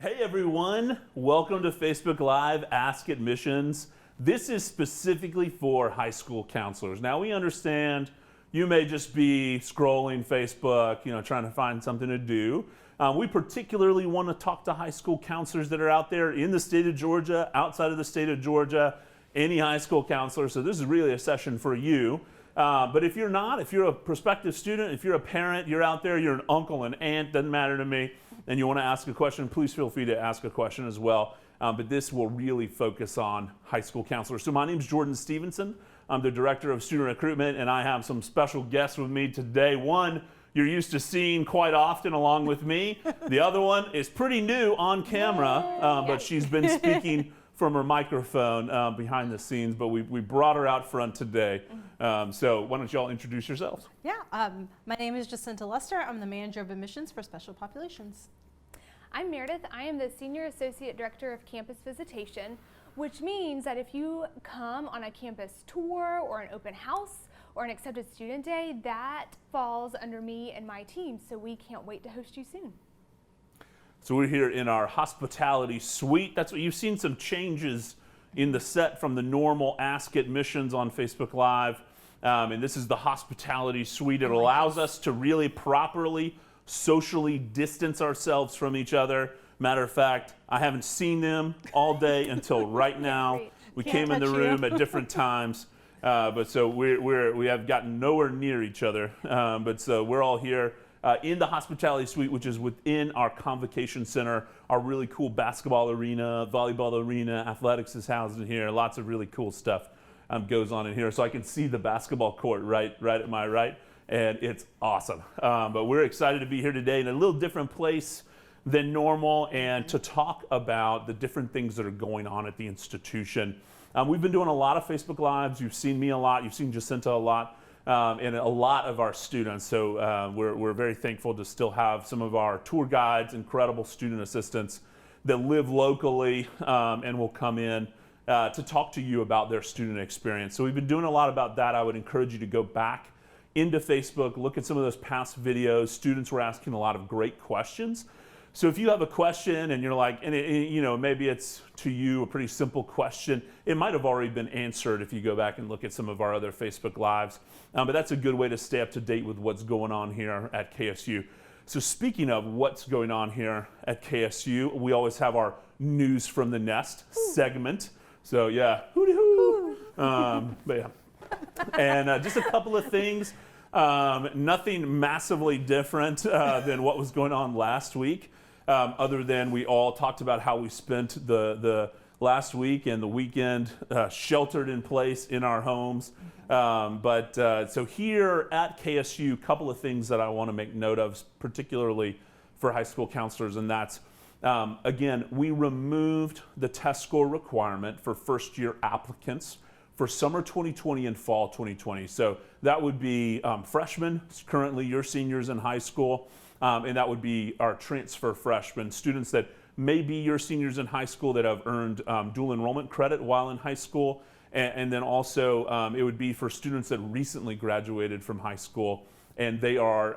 Hey everyone, welcome to Facebook Live Ask Admissions. This is specifically for high school counselors. Now we understand you may just be scrolling Facebook, trying to find something to do. We particularly want to talk to high school counselors that are out there in the state of Georgia, outside of the state of Georgia, any high school counselor. So this is really a session for you. But if you're not, if you're a prospective student, if you're a parent, you're out there, you're an uncle, an aunt, doesn't matter to me, and you want to ask a question, please feel free to ask a question as well. But this will really focus on high school counselors. So my name is Jordan Stevenson. I'm the Director of Student Recruitment, and I have some special guests with me today. One you're used to seeing quite often along with me. The other one is pretty new on camera, but she's been speaking from her microphone behind the scenes, but we brought her out front today. So why don't you all introduce yourselves? Yeah, my name is Jacinta Lester. I'm the Manager of Admissions for Special Populations. I'm Meredith. I am the Senior Associate Director of Campus Visitation, which means that if you come on a campus tour or an open house or an accepted student day, that falls under me and my team, so we can't wait to host you soon. So we're here in our hospitality suite. That's what you've seen, some changes in the set from the normal Ask Admissions on Facebook Live. And this is the hospitality suite. It allows us to really properly socially distance ourselves from each other. Matter of fact, I haven't seen them all day until right now. We came in the room at different times, but so we have gotten nowhere near each other. But so we're all here in the hospitality suite, which is within our convocation center. Our really cool basketball arena, volleyball arena, athletics is housed in here. Lots of really cool stuff goes on in here. So I can see the basketball court right at my right, and it's awesome. But we're excited to be here today in a little different place than normal and to talk about the different things that are going on at the institution. We've been doing a lot of Facebook Lives. You've seen me a lot. You've seen Jacinta a lot. And a lot of our students. So we're very thankful to still have some of our tour guides, incredible student assistants that live locally and will come in to talk to you about their student experience. So we've been doing a lot about that. I would encourage you to go back into Facebook, look at some of those past videos. Students were asking a lot of great questions. So if you have a question and you're like, maybe it's to you a pretty simple question, it might have already been answered if you go back and look at some of our other Facebook Lives. But that's a good way to stay up to date with what's going on here at KSU. So speaking of what's going on here at KSU, we always have our News from the Nest segment. So yeah, hooty hoo. But yeah, and just a couple of things. Nothing massively different than what was going on last week. Other than we all talked about how we spent the last week and the weekend sheltered in place in our homes. So here at KSU, a couple of things that I want to make note of, particularly for high school counselors, and that's, again, we removed the test score requirement for first-year applicants for summer 2020 and fall 2020. So that would be freshmen, currently your seniors in high school, and that would be our transfer freshmen, students that may be your seniors in high school that have earned dual enrollment credit while in high school. And then also it would be for students that recently graduated from high school and they are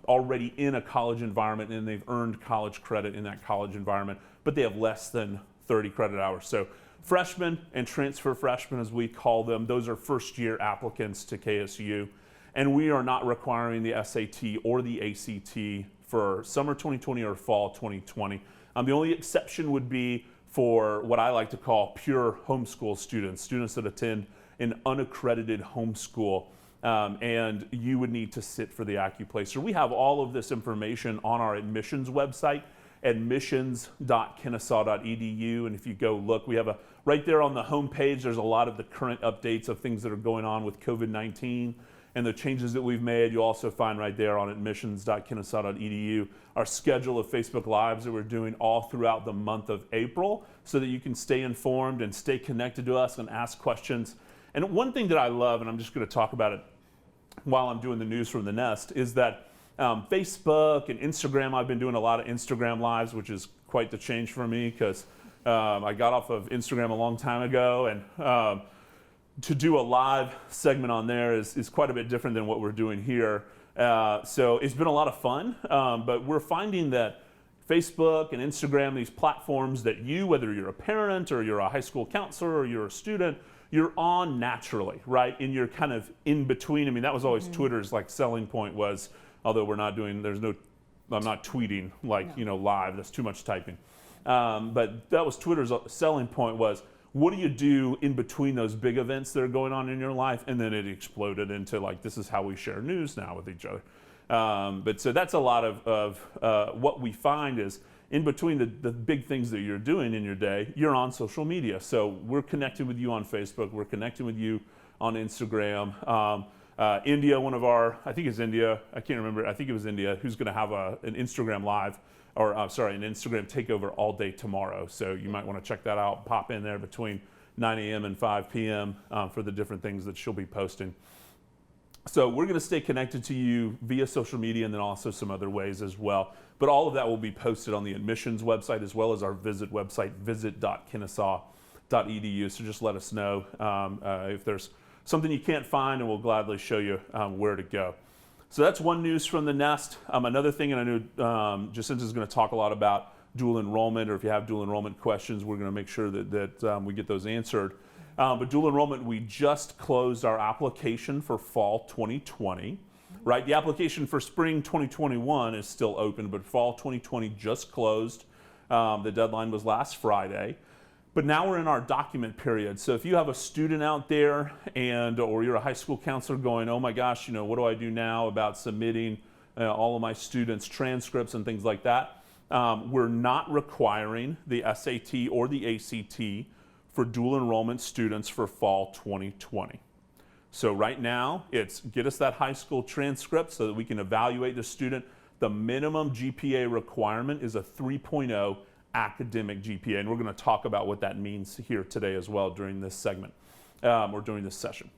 already in a college environment and they've earned college credit in that college environment, but they have less than 30 credit hours. So freshmen and transfer freshmen, as we call them, those are first year applicants to KSU. And we are not requiring the SAT or the ACT for summer 2020 or fall 2020. The only exception would be for what I like to call pure homeschool students, students that attend an unaccredited homeschool, and you would need to sit for the AccuPlacer. We have all of this information on our admissions website, admissions.kennesaw.edu, and if you go look, we have right there on the home page, there's a lot of the current updates of things that are going on with COVID-19 and the changes that we've made. You'll also find right there on admissions.kennesaw.edu our schedule of Facebook Lives that we're doing all throughout the month of April so that you can stay informed and stay connected to us and ask questions. And one thing that I love, and I'm just going to talk about it while I'm doing the News from the Nest, is that Facebook and Instagram, I've been doing a lot of Instagram Lives, which is quite the change for me because I got off of Instagram a long time ago, and to do a live segment on there is quite a bit different than what we're doing here. So it's been a lot of fun, but we're finding that Facebook and Instagram, these platforms that you, whether you're a parent or you're a high school counselor or you're a student, you're on naturally, right? And you're kind of in between. I mean, that was always Twitter's like selling point was, although we're not doing, I'm not tweeting like, live, that's too much typing. But that was Twitter's selling point was, what do you do in between those big events that are going on in your life? And then it exploded into like, this is how we share news now with each other. But so that's a lot of what we find is in between the big things that you're doing in your day, you're on social media. So we're connected with you on Facebook. We're connected with you on Instagram. India, I think it's India, I can't remember, I think it was India, who's going to have an Instagram live, or an Instagram takeover all day tomorrow. So you might want to check that out, pop in there between 9 a.m. and 5 p.m. For the different things that she'll be posting. So we're going to stay connected to you via social media and then also some other ways as well. But all of that will be posted on the admissions website as well as our visit website, visit.kennesaw.edu. So just let us know if there's something you can't find, and we'll gladly show you where to go. So that's one news from the nest. Another thing, and I know Jacinta's going to talk a lot about dual enrollment, or if you have dual enrollment questions, we're going to make sure that we get those answered. But dual enrollment, we just closed our application for fall 2020, right? The application for spring 2021 is still open, but fall 2020 just closed. The deadline was last Friday. But now we're in our document period. So if you have a student out there or you're a high school counselor going, oh my gosh, what do I do now about submitting all of my students' transcripts and things like that? We're not requiring the SAT or the ACT for dual enrollment students for fall 2020. So right now, it's get us that high school transcript so that we can evaluate the student. The minimum GPA requirement is a 3.0 academic GPA, and we're going to talk about what that means here today as well during this segment, or during this session.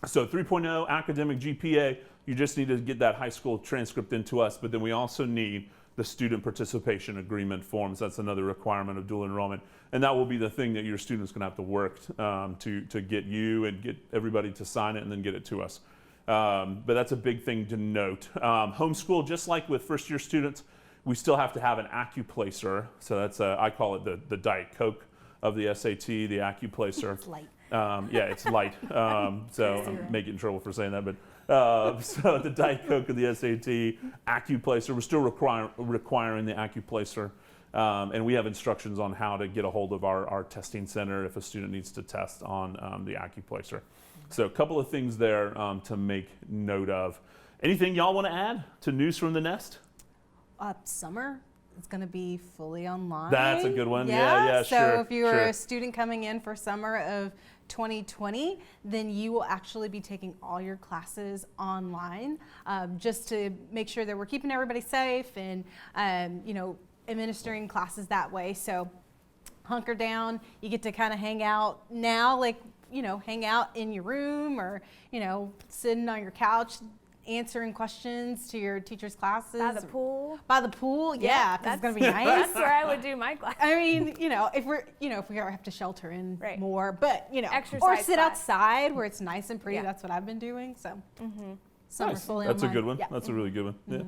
So 3.0 academic GPA, you just need to get that high school transcript into us, but then we also need the student participation agreement forms. That's another requirement of dual enrollment. And that will be the thing that your student's gonna have to work to get you and get everybody to sign it and then get it to us. But that's a big thing to note. Homeschool, just like with first year students, we still have to have an AccuPlacer. So that's, I call it the Diet Coke of the SAT, the AccuPlacer. It's light. Yeah, it's light. So I may get in trouble for saying that, but so the Diet Coke of the SAT, AccuPlacer, we're still requiring the AccuPlacer. And we have instructions on how to get a hold of our testing center if a student needs to test on the AccuPlacer. So a couple of things there to make note of. Anything y'all want to add to news from the nest? Summer is going to be fully online. That's a good one. Yeah, so sure. So if you are a student coming in for summer of 2020, then you will actually be taking all your classes online, just to make sure that we're keeping everybody safe and administering classes that way. So hunker down. You get to kind of hang out now, hang out in your room or sitting on your couch answering questions to your teacher's classes. By the pool. By the pool, yeah, because it's gonna be nice. That's where I would do my class. I mean, if we have to shelter in more, but exercise or sit class. outside where it's nice and pretty. That's what I've been doing. So, summer Nice. fully That's online. a good one. Yeah. That's a really good one. Yeah.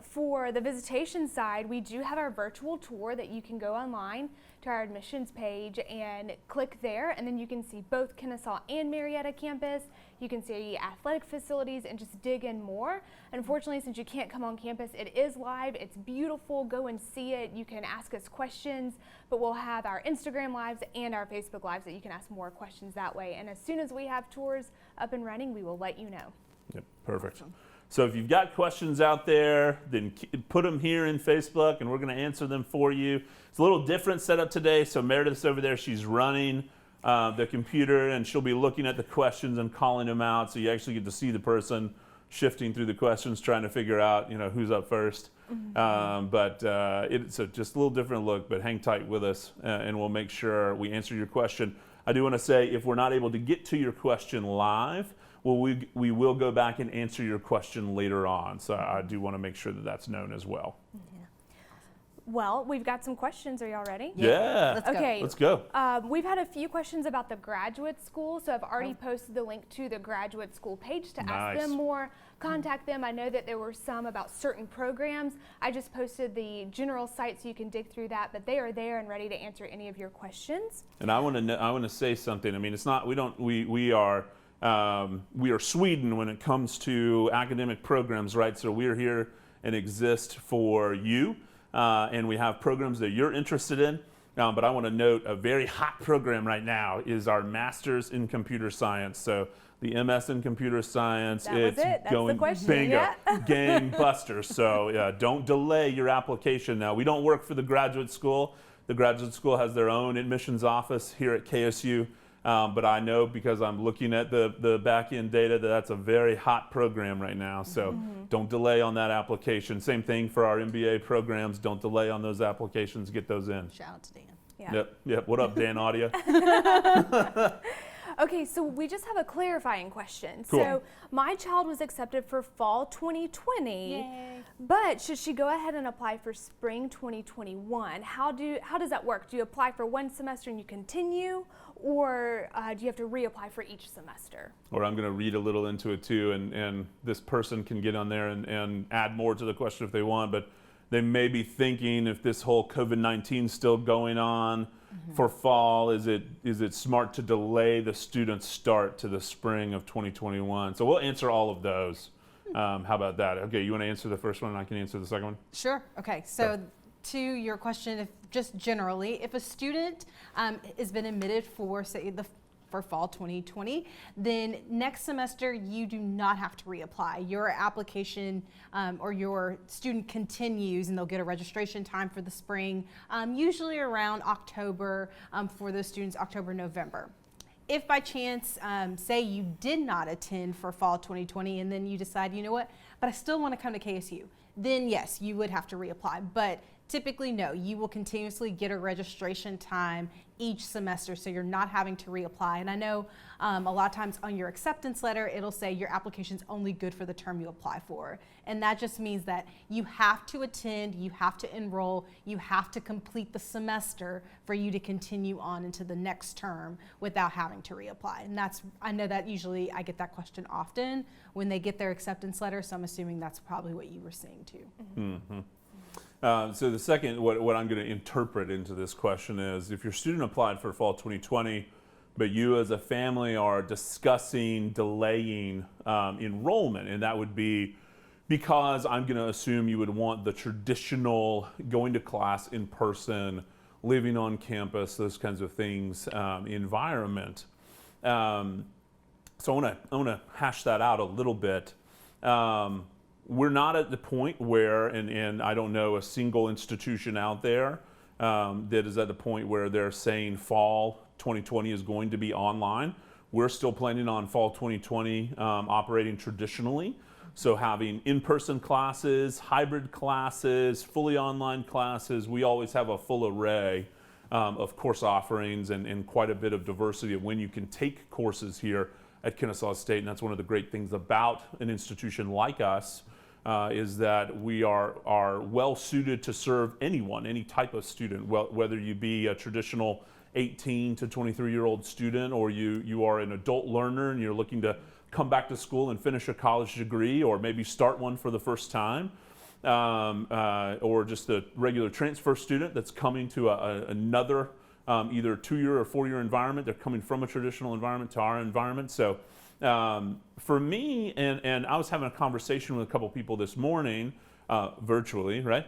For the visitation side, we do have our virtual tour that you can go online to our admissions page and click there, and then you can see both Kennesaw and Marietta campus. You can see athletic facilities and just dig in more. Unfortunately, since you can't come on campus, it is live. It's beautiful. Go and see it. You can ask us questions, but we'll have our Instagram lives and our Facebook lives that you can ask more questions that way. And as soon as we have tours up and running, we will let you know. Yep, perfect. Awesome. So if you've got questions out there, then put them here in Facebook and we're going to answer them for you. It's a little different setup today. So Meredith's over there. She's running the computer and she'll be looking at the questions and calling them out. So you actually get to see the person shifting through the questions, trying to figure out, who's up first. But it's just a little different look, but hang tight with us and we'll make sure we answer your question. I do want to say if we're not able to get to your question live, well, we will go back and answer your question later on. So I do want to make sure that that's known as well. Yeah. Well, we've got some questions. Are y'all ready? Yeah. Let's go. Let's go. We've had a few questions about the graduate school, so I've already posted the link to the graduate school page to ask them more. contact them. I know that there were some about certain programs. I just posted the general site so you can dig through that, but they are there and ready to answer any of your questions. And I want to say something. I mean, it's not we are Sweden when it comes to academic programs, right? So we're here and exist for you, and we have programs that you're interested in. But I want to note a very hot program right now is our Master's in Computer Science. So the MS in Computer Science, it's going bingo, gangbusters. So don't delay your application now. We don't work for the graduate school. The graduate school has their own admissions office here at KSU. But I know because I'm looking at the back-end data that that's a very hot program right now. So don't delay on that application. Same thing for our MBA programs. Don't delay on those applications. Get those in. Shout out to Dan. Yeah. Yep. What up, Dan Audia? Okay, so we just have a clarifying question. Cool. So my child was accepted for fall 2020, Yay. but should she go ahead and apply for spring 2021? How does that work? Do you apply for one semester and you continue, or do you have to reapply for each semester? Or I'm going to read a little into it too, and this person can get on there and add more to the question if they want, but they may be thinking if this whole COVID-19 still going on for fall, is it smart to delay the student start to the spring of 2021? So we'll answer all of those. How about that? Okay, you want to answer the first one and I can answer the second one? Sure. Okay. So to your question, if just generally, if a student has been admitted for, say, for fall 2020, then next semester you do not have to reapply. Your application or your student continues, and they'll get a registration time for the spring, usually around October for those students, October, November. If by chance, say you did not attend for fall 2020 and then you decide, you know what, but I still want to come to KSU, then yes, you would have to reapply. But typically, no, you will continuously get a registration time each semester, so you're not having to reapply. And I know a lot of times on your acceptance letter, it'll say your application's only good for the term you apply for. And that just means that you have to attend, you have to enroll, you have to complete the semester for you to continue on into the next term without having to reapply. And I know that usually I get that question often when they get their acceptance letter, so I'm assuming that's probably what you were saying too. Mm-hmm. So the second, what I'm going to interpret into this question is, if your student applied for fall 2020, but you as a family are discussing delaying enrollment, and that would be because I'm going to assume you would want the traditional going to class in person, living on campus, those kinds of things, environment. So I want to hash that out a little bit. We're not at the point where, and I don't know a single institution out there that is at the point where they're saying fall 2020 is going to be online. We're still planning on fall 2020 operating traditionally. So having in-person classes, hybrid classes, fully online classes. We always have a full array of course offerings and quite a bit of diversity of when you can take courses here at Kennesaw State. And that's one of the great things about an institution like us. Is that we are well suited to serve anyone, any type of student, whether you be a traditional 18 to 23-year-old student, or you are an adult learner and you're looking to come back to school and finish a college degree, or maybe start one for the first time, or just a regular transfer student that's coming to another either 2-year or 4-year environment. They're coming from a traditional environment to our environment. So for me, and I was having a conversation with a couple people this morning, virtually, right?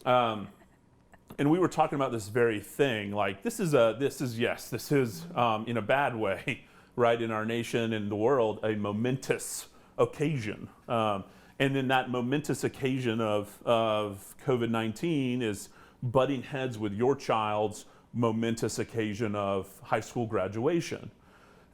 And we were talking about this very thing. Like this is in a bad way, right? In our nation and the world, a momentous occasion. And then that momentous occasion of COVID-19 is butting heads with your child's momentous occasion of high school graduation.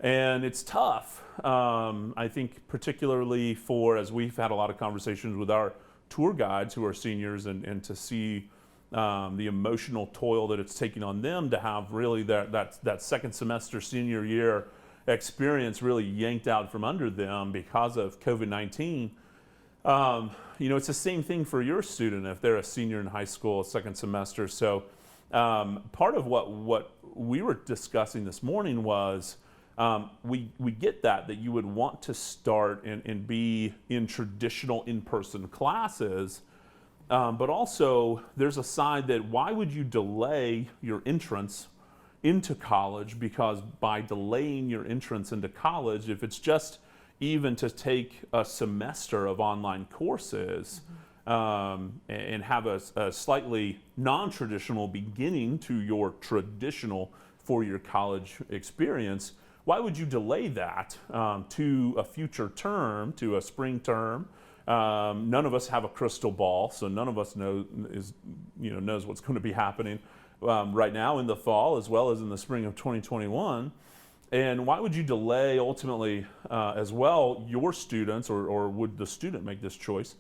And it's tough, I think, particularly for, as we've had a lot of conversations with our tour guides who are seniors, and to see the emotional toil that it's taking on them to have really that second semester senior year experience really yanked out from under them because of COVID-19. It's the same thing for your student if they're a senior in high school, second semester. So part of what we were discussing this morning was, we get that you would want to start and be in traditional in-person classes, but also there's a side that why would you delay your entrance into college? Because by delaying your entrance into college, if it's just even to take a semester of online courses, and have a slightly non-traditional beginning to your traditional four-year college experience, why would you delay that to a future term, to a spring term? None of us have a crystal ball, so none of us knows what's going to be happening right now in the fall as well as in the spring of 2021. And why would you delay ultimately as well your students, or would the student make this choice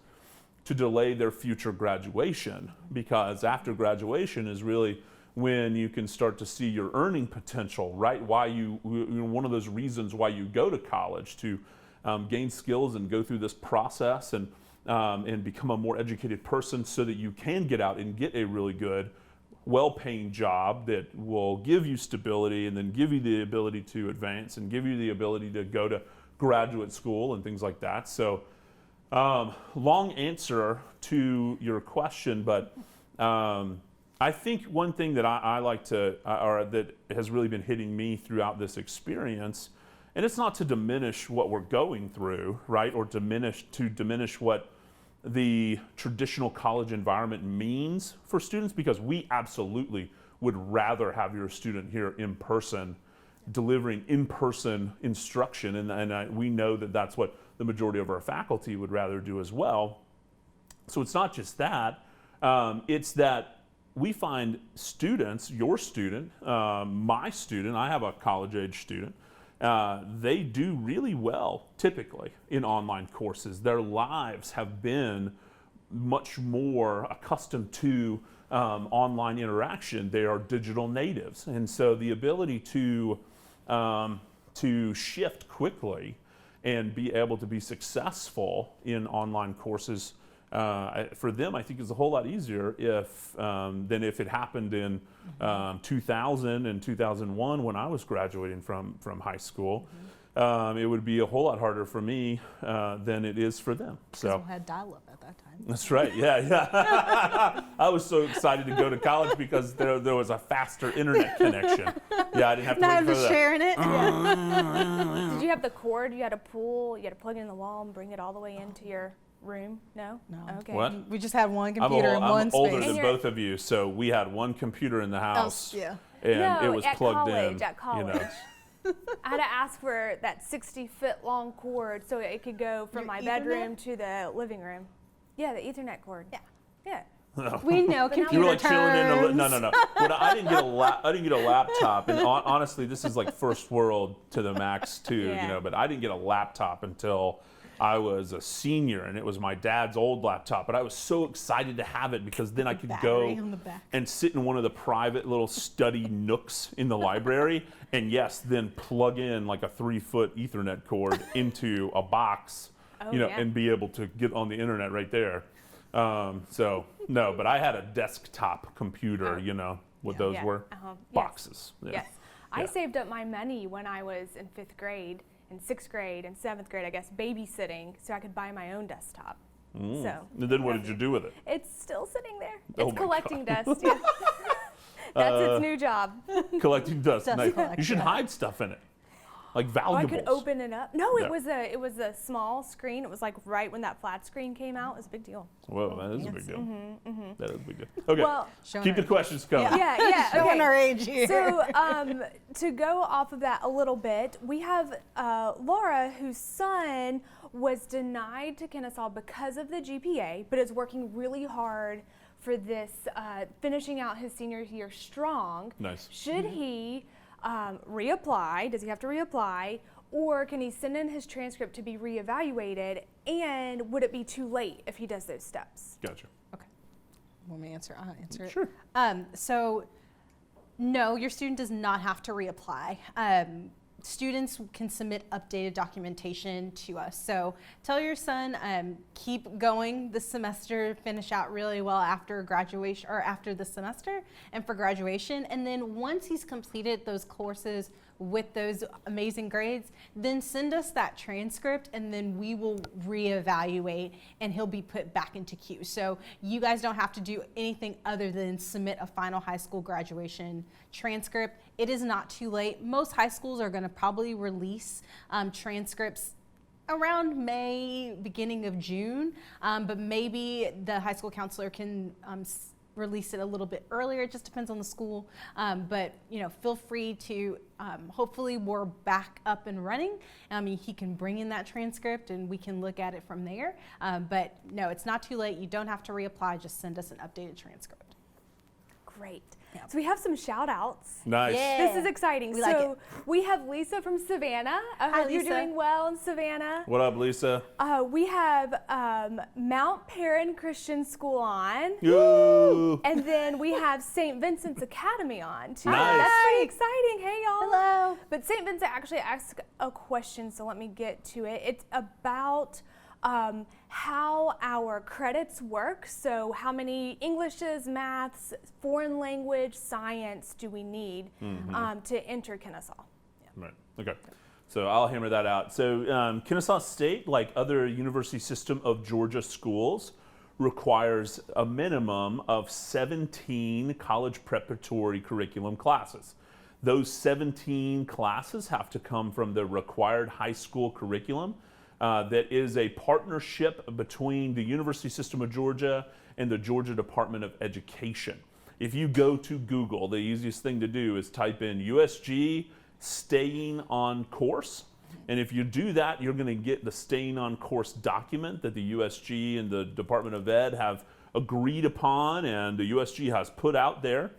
to delay their future graduation? Because after graduation is really when you can start to see your earning potential, right? One of those reasons why you go to college, to gain skills and go through this process and become a more educated person so that you can get out and get a really good, well-paying job that will give you stability and then give you the ability to advance and give you the ability to go to graduate school and things like that. So long answer to your question, but I think one thing that I like to, or that has really been hitting me throughout this experience, and it's not to diminish what we're going through, right, or diminish what the traditional college environment means for students, because we absolutely would rather have your student here in person, delivering in-person instruction, and we know that that's what the majority of our faculty would rather do as well. So it's not just that, it's that we find students, your student, my student, I have a college-age student, they do really well typically in online courses. Their lives have been much more accustomed to online interaction. They are digital natives, and so the ability to shift quickly and be able to be successful in online courses for them, I think, is a whole lot easier than if it happened in 2000 and 2001 when I was graduating from high school. It would be a whole lot harder for me than it is for them. So we had dial-up at that time. That's right. Yeah. I was so excited to go to college because there was a faster internet connection. Yeah, I didn't have to wait for that. Sharing it. Did you have the cord you had to pull? You had to plug it in the wall and bring it all the way into your room? No? No. Okay. What? We just had one computer in one I'm space. older than both of you, so we had one computer in the house, Yeah. and No, it was plugged in. At college. I had to ask for that 60-foot long cord so it could go from my bedroom to the living room. Yeah, the Ethernet cord. Yeah. We know computer You were like chilling terms. in no. When I didn't get a laptop, and honestly, this is like first world to the max too, Yeah. But I didn't get a laptop until I was a senior, and it was my dad's old laptop. But I was so excited to have it because then I could go Battery on the back. and sit in one of the private little study nooks in the library, and then plug in like a 3-foot Ethernet cord into a box, and be able to get on the internet right there. No, but I had a desktop computer, what those were? Boxes. Yes. Yes. I saved up my money when I was in 5th grade, in 6th grade, and 7th grade, I guess, babysitting, so I could buy my own desktop. So. And then what did you do with it? It's still sitting there. Oh It's my collecting God. dust. Yeah. That's its new job. Collecting dust. Dust Nice. collection. You should hide stuff in it, like valuables. I could open it up. No, Yeah. it was a small screen. It was like right when that flat screen came out. It was a big deal. Whoa, that is a big deal. That is a big deal. Okay, Well, keep the questions coming. yeah. Showing Okay. our age here. So to go off of that a little bit, we have Laura, whose son was denied to Kennesaw because of the GPA, but is working really hard for this, finishing out his senior year strong. Nice. Should he reapply? Does he have to reapply? Or can he send in his transcript to be reevaluated? And would it be too late if he does those steps? Gotcha. Want me to answer? I'll answer it. Sure. So, no, your student does not have to reapply. Students can submit updated documentation to us. So tell your son, keep going this semester, finish out really well after graduation or after the semester and for graduation. And then once he's completed those courses with those amazing grades, then send us that transcript and then we will reevaluate and he'll be put back into queue. So you guys don't have to do anything other than submit a final high school graduation transcript. It is not too late. Most high schools are going to probably release transcripts around May, beginning of June, but maybe the high school counselor can release it a little bit earlier. It just depends on the school, but feel free to, hopefully we're back up and running. He can bring in that transcript and we can look at it from there, but no, it's not too late. You don't have to reapply, just send us an updated transcript. Great. Yeah. So we have some shout outs. Nice. Yeah. This is exciting. We like it. We have Lisa from Savannah. I Hi, hope you're Lisa. doing well in Savannah. What up, Lisa? We have Mount Perrin Christian School on. Yo. And then we have St. Vincent's Academy on too. Nice. That's pretty exciting. Hey y'all. Hello. But St. Vincent actually asked a question, so let me get to it. It's about how our credits work. So how many Englishes, maths, foreign language, science do we need to enter Kennesaw? Right. Okay. So I'll hammer that out. So Kennesaw State, like other University System of Georgia schools, requires a minimum of 17 college preparatory curriculum classes. Those 17 classes have to come from the required high school curriculum. That is a partnership between the University System of Georgia and the Georgia Department of Education. If you go to Google, the easiest thing to do is type in USG staying on course. And if you do that, you're going to get the staying on course document that the USG and the Department of Ed have agreed upon and the USG has put out there.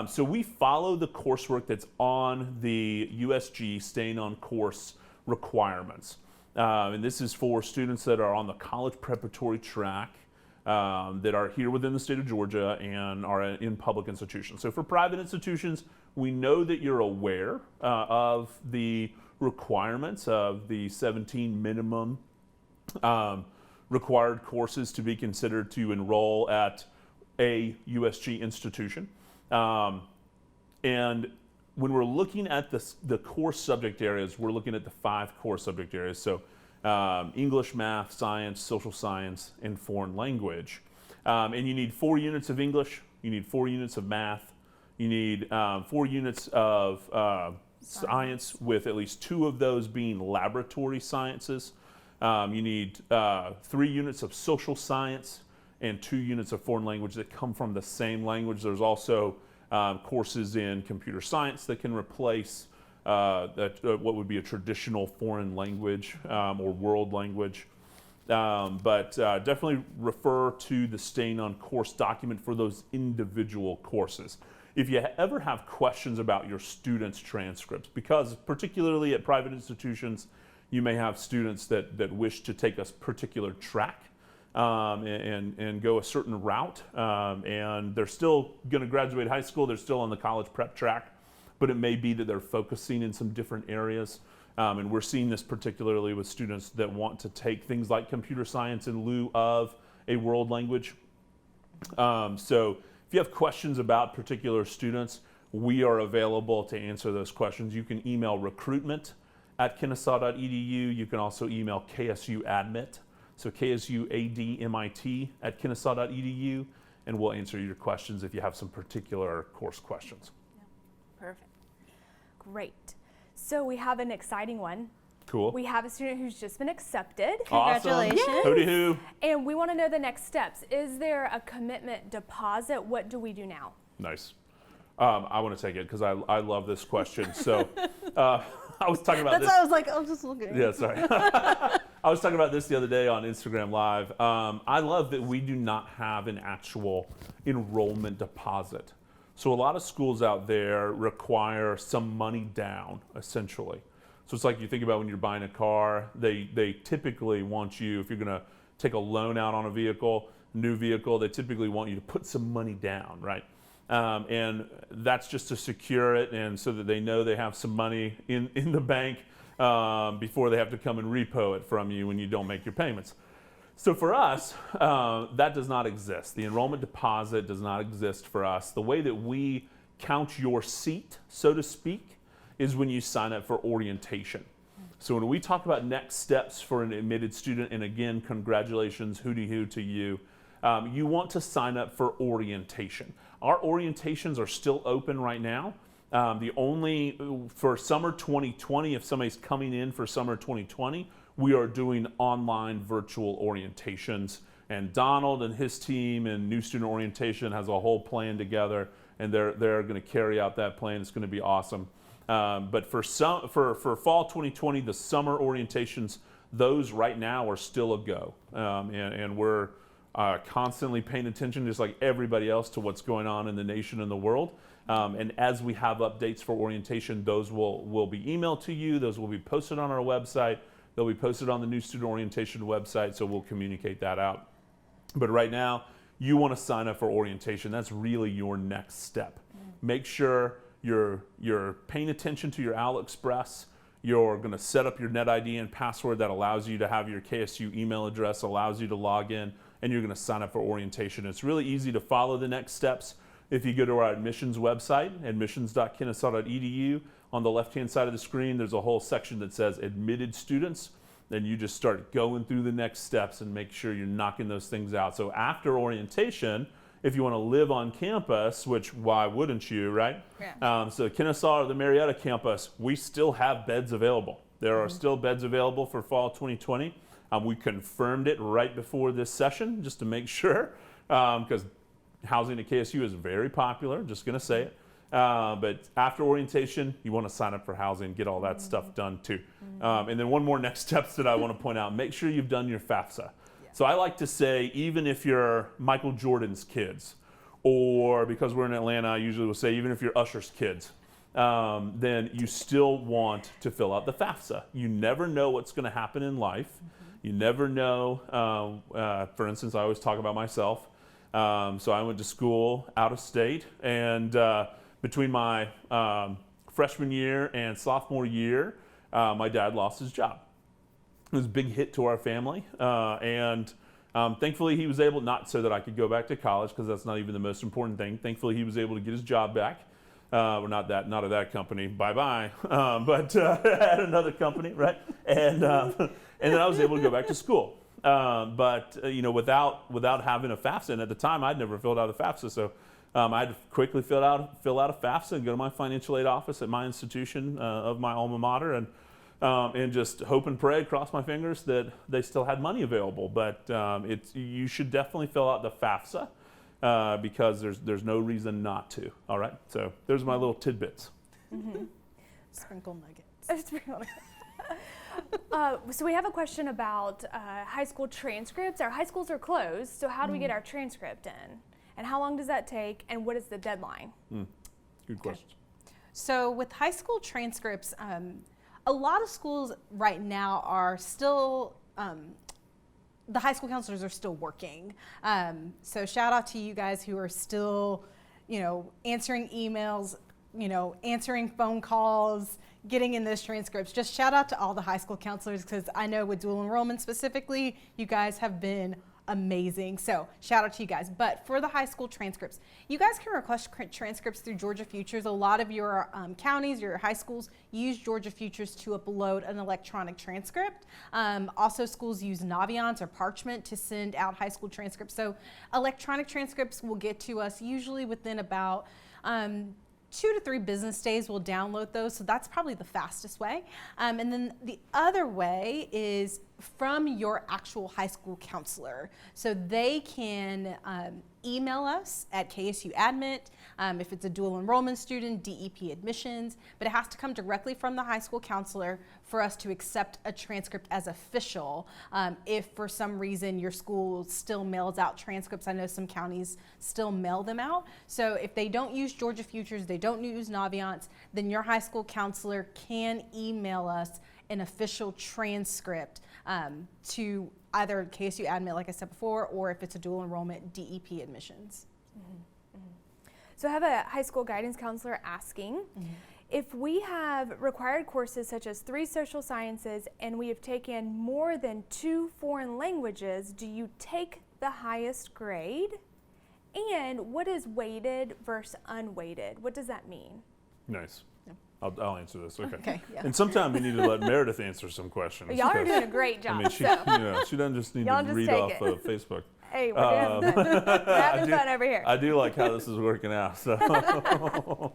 So we follow the coursework that's on the USG staying on course requirements. And this is for students that are on the college preparatory track that are here within the state of Georgia and are in public institutions. So for private institutions, we know that you're aware of the requirements of the 17 minimum required courses to be considered to enroll at a USG institution. And when we're looking at the core subject areas, we're looking at the 5 core subject areas. So English, math, science, social science, and foreign language. And you need 4 units of English, you need 4 units of math, you need 4 units of science with at least 2 of those being laboratory sciences. You need 3 units of social science and 2 units of foreign language that come from the same language. There's also courses in computer science that can replace what would be a traditional foreign language or world language. But definitely refer to the staying on course document for those individual courses. If you ever have questions about your students' transcripts, because particularly at private institutions, you may have students that wish to take a particular track and go a certain route, and they're still going to graduate high school, they're still on the college prep track, but it may be that they're focusing in some different areas. And we're seeing this particularly with students that want to take things like computer science in lieu of a world language. So if you have questions about particular students, we are available to answer those questions. You can email recruitment@kennesaw.edu. You can also email KSUadmit, so KSUADMIT @kennesaw.edu, and we'll answer your questions if you have some particular course questions. Perfect. Great. So we have an exciting one. Cool. We have a student who's just been accepted. Congratulations. Awesome. Hooty hoo. And we want to know the next steps. Is there a commitment deposit? What do we do now? Nice. I want to take it because I love this question. So I was talking about That's this. why I was like, I'm just looking. Yeah, sorry. I was talking about this the other day on Instagram Live. I love that we do not have an actual enrollment deposit. So a lot of schools out there require some money down, essentially. So it's like you think about when you're buying a car, they typically want you, if you're going to take a loan out on a vehicle, new vehicle, they typically want you to put some money down, right? And that's just to secure it and so that they know they have some money in the bank before they have to come and repo it from you when you don't make your payments. So for us, that does not exist. The enrollment deposit does not exist for us. The way that we count your seat, so to speak, is when you sign up for orientation. So when we talk about next steps for an admitted student, and again, congratulations, hooty-hoo to you, you want to sign up for orientation. Our orientations are still open right now. For summer 2020, if somebody's coming in for summer 2020, we are doing online virtual orientations. And Donald and his team and New Student Orientation has a whole plan together, and they're going to carry out that plan. It's going to be awesome. But for fall 2020, the summer orientations, those right now are still a go. And we're constantly paying attention, just like everybody else, to what's going on in the nation and the world. And as we have updates for orientation, those will be emailed to you. Those will be posted on our website. They'll be posted on the New Student Orientation website, so we'll communicate that out. But right now, you want to sign up for orientation. That's really your next step. Make sure you're paying attention to your Owl Express. You're going to set up your NetID and password that allows you to have your KSU email address, allows you to log in, and you're going to sign up for orientation. It's really easy to follow the next steps. If you go to our admissions website, admissions.kennesaw.edu, on the left-hand side of the screen, there's a whole section that says admitted students. Then you just start going through the next steps and make sure you're knocking those things out. So after orientation, if you want to live on campus, which why wouldn't you, right? Yeah. So Kennesaw or the Marietta campus, we still have beds available. There are still beds available for fall 2020. We confirmed it right before this session just to make sure, because housing at KSU is very popular, just going to say it. But after orientation, you want to sign up for housing, get all that stuff done too. And then one more next steps that I want to point out, make sure you've done your FAFSA. Yeah. So I like to say, even if you're Michael Jordan's kids, or because we're in Atlanta, I usually will say, even if you're Usher's kids, then you still want to fill out the FAFSA. You never know what's going to happen in life. You never know. For instance, I always talk about myself. So I went to school out of state, and between my freshman year and sophomore year, my dad lost his job. It was a big hit to our family, and thankfully he was able, not so that I could go back to college, because that's not even the most important thing. Thankfully he was able to get his job back. Well, not at that company, bye-bye, but at another company, right? And then I was able to go back to school. But without having a FAFSA, and at the time I'd never filled out a FAFSA, so I had to quickly fill out a FAFSA and go to my financial aid office at my institution of my alma mater, and just hope and pray, cross my fingers that they still had money available. But you should definitely fill out the FAFSA because there's no reason not to. All right, so there's my little tidbits. Sprinkle nuggets. So we have a question about high school transcripts. Our high schools are closed, so how do we get our transcript in? And how long does that take, and what is the deadline? Good question. So with high school transcripts, a lot of schools right now are still, the high school counselors are still working. So shout out to you guys who are still, answering emails, answering phone calls, getting in those transcripts. Just shout out to all the high school counselors, because I know with dual enrollment specifically, you guys have been amazing. So shout out to you guys. But for the high school transcripts, you guys can request transcripts through Georgia Futures. A lot of your counties, your high schools use Georgia Futures to upload an electronic transcript. Also, schools use Naviance or Parchment to send out high school transcripts. So electronic transcripts will get to us usually within about 2 to 3 business days. We'll download those, so that's probably the fastest way. And then the other way is from your actual high school counselor. So they can email us at KSU Admit, if it's a dual enrollment student, DEP admissions, but it has to come directly from the high school counselor for us to accept a transcript as official. If for some reason your school still mails out transcripts, I know some counties still mail them out. So if they don't use Georgia Futures, they don't use Naviance, then your high school counselor can email us an official transcript to either KSU Admit, like I said before, or if it's a dual enrollment, DEP admissions. So I have a high school guidance counselor asking, if we have required courses such as 3 social sciences and we have taken more than 2 foreign languages, do you take the highest grade? And what is weighted versus unweighted? What does that mean? Nice. I'll answer this. Okay. Okay, yeah. And sometimes we need to let Meredith answer some questions. Y'all are because, doing a great job. I mean, she doesn't just need Y'all to just read take off it. of Facebook. Hey, we're having fun over here. I do like how this is working out. So,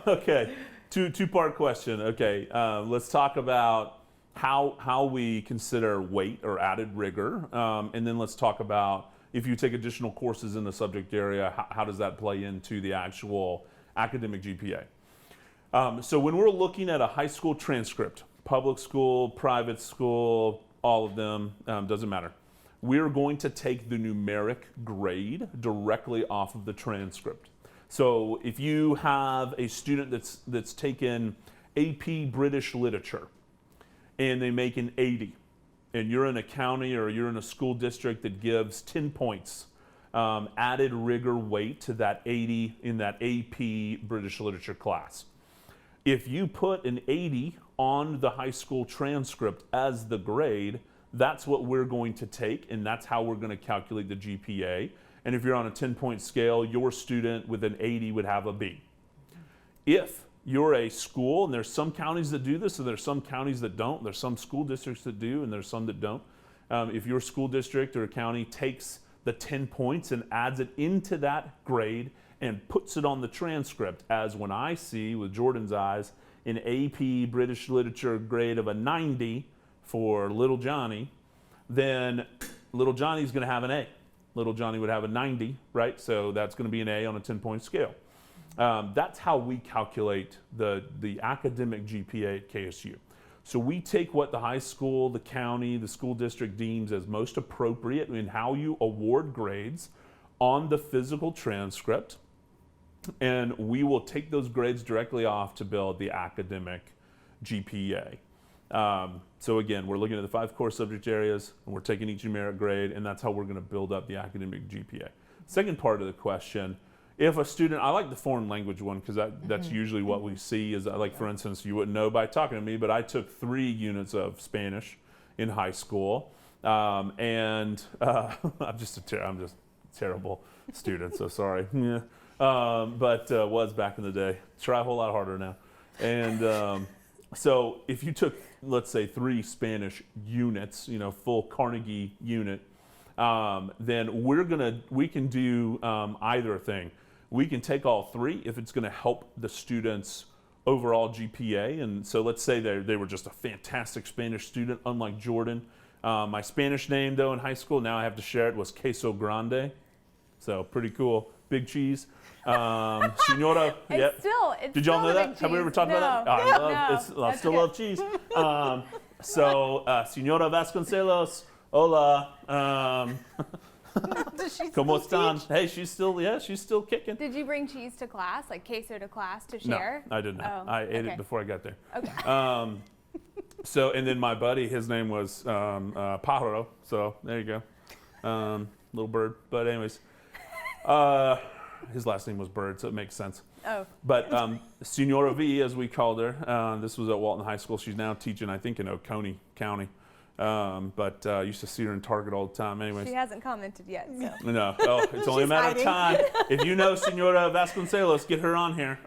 okay, two-part question. Okay, let's talk about how we consider weight or added rigor, and then let's talk about if you take additional courses in the subject area, how does that play into the actual academic GPA? So when we're looking at a high school transcript, public school, private school, all of them, doesn't matter. We're going to take the numeric grade directly off of the transcript. So if you have a student that's taken AP British Literature and they make an 80, and you're in a county or you're in a school district that gives 10 points added rigor weight to that 80 in that AP British Literature class. If you put an 80 on the high school transcript as the grade, that's what we're going to take, and that's how we're going to calculate the GPA. And if you're on a 10-point scale, your student with an 80 would have a B. If you're a school, and there's some counties that do this, and there's some counties that don't, there's some school districts that do, and there's some that don't. If your school district or county takes the 10 points and adds it into that grade and puts it on the transcript, as when I see with Jordan's eyes an AP British Literature grade of a 90 for little Johnny, then little Johnny's going to have an A. Little Johnny would have a 90, right? So that's going to be an A on a 10-point scale. That's how we calculate the academic GPA at KSU. So we take what the high school, the county, the school district deems as most appropriate in how you award grades on the physical transcript, and we will take those grades directly off to build the academic GPA. So again, we're looking at the 5 core subject areas, and we're taking each numeric grade, and that's how we're going to build up the academic GPA. Second part of the question, if a student, I like the foreign language one because that's usually what we see is, like for instance, you wouldn't know by talking to me, but I took 3 units of Spanish in high school, and I'm just a terrible student, so sorry. Yeah. But was back in the day. Try a whole lot harder now. And so if you took, let's say, 3 Spanish units, full Carnegie unit, then we can do either thing. We can take all 3 if it's going to help the students' overall GPA. And so let's say they were just a fantastic Spanish student, unlike Jordan. My Spanish name, though, in high school, now I have to share it, was Queso Grande. So pretty cool. Big cheese. Senora. It's Did y'all know that? Cheese. Have we ever talked about that? I still love cheese. Senora Vasconcelos, hola. ¿Cómo están? Hey, she's still kicking. Did you bring cheese to class, like queso to class to share? No, I did not. Oh, I ate it before I got there. Okay. So, and then my buddy, his name was Pájaro. So there you go, little bird. But anyways, his last name was Bird, so it makes sense. Oh. But Senora V, as we called her, this was at Walton High School. She's now teaching, I think, in Oconee County. But used to see her in Target all the time. Anyways. She hasn't commented yet. So. No, it's only a matter of time. If you know Senora Vasconcelos, get her on here.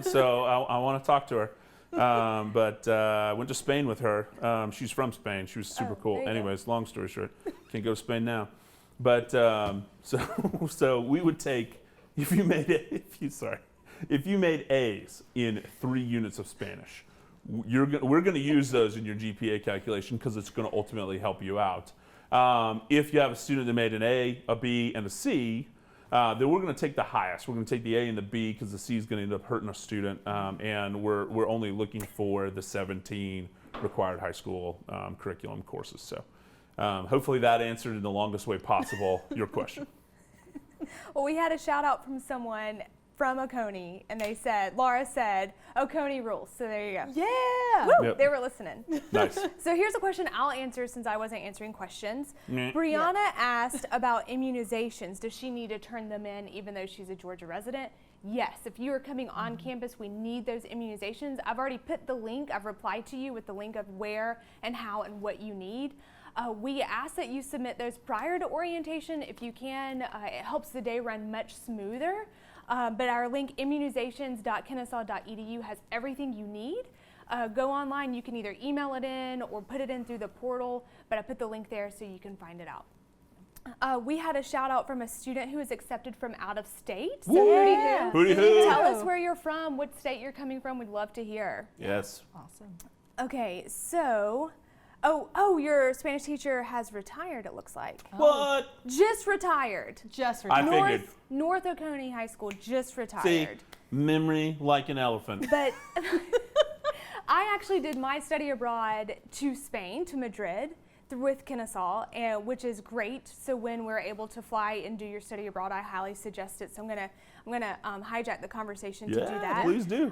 So I want to talk to her. But I went to Spain with her. She's from Spain. She was super cool. Anyways, long story short, can't go to Spain now. But so we would take if you made A's in 3 units of Spanish. We're going to use those in your GPA calculation because it's going to ultimately help you out. If you have a student that made an A, a B, and a C, then we're going to take the highest. We're going to take the A and the B because the C is going to end up hurting a student, and we're only looking for the 17 required high school curriculum courses. So hopefully that answered in the longest way possible your question. Well, we had a shout out from someone from Oconee, and Laura said, Oconee rules. So there you go. Yeah. Woo, Yep. They were listening. Nice. So here's a question I'll answer since I wasn't answering questions. Brianna asked about immunizations. Does she need to turn them in even though she's a Georgia resident? Yes. If you are coming on campus, we need those immunizations. I've already put the link. I've replied to you with the link of where and how and what you need. We ask that you submit those prior to orientation if you can. It helps the day run much smoother. But our link, immunizations.kennesaw.edu, has everything you need. Go online, you can either email it in or put it in through the portal, but I put the link there so you can find it out. We had a shout out from a student who was accepted from out of state. So Yeah. Hooty hoo. tell us where you're from, what state you're coming from. We'd love to hear. Yes. Awesome. Okay, so, your Spanish teacher has retired, it looks like. What? Just retired. Just I for figured. North Oconee High School just See, retired. memory like an elephant. But I actually did my study abroad to Spain, to Madrid, with Kennesaw, which is great. So when we're able to fly and do your study abroad, I highly suggest it. So I'm gonna hijack the conversation to do that. Please do.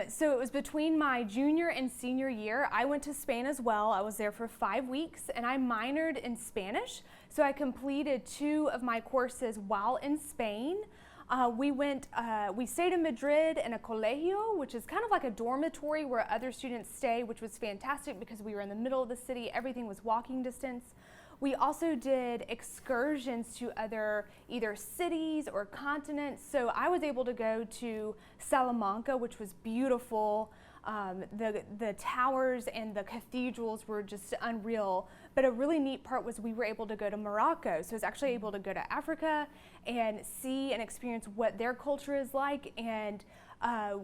So it was between my junior and senior year. I went to Spain as well. I was there for 5 weeks, and I minored in Spanish. So I completed 2 of my courses while in Spain. We stayed in Madrid in a colegio, which is kind of like a dormitory where other students stay, which was fantastic because we were in the middle of the city. Everything was walking distance. We also did excursions to other either cities or continents. So I was able to go to Salamanca, which was beautiful. The towers and the cathedrals were just unreal. But a really neat part was we were able to go to Morocco. So I was actually able to go to Africa and see and experience what their culture is like. And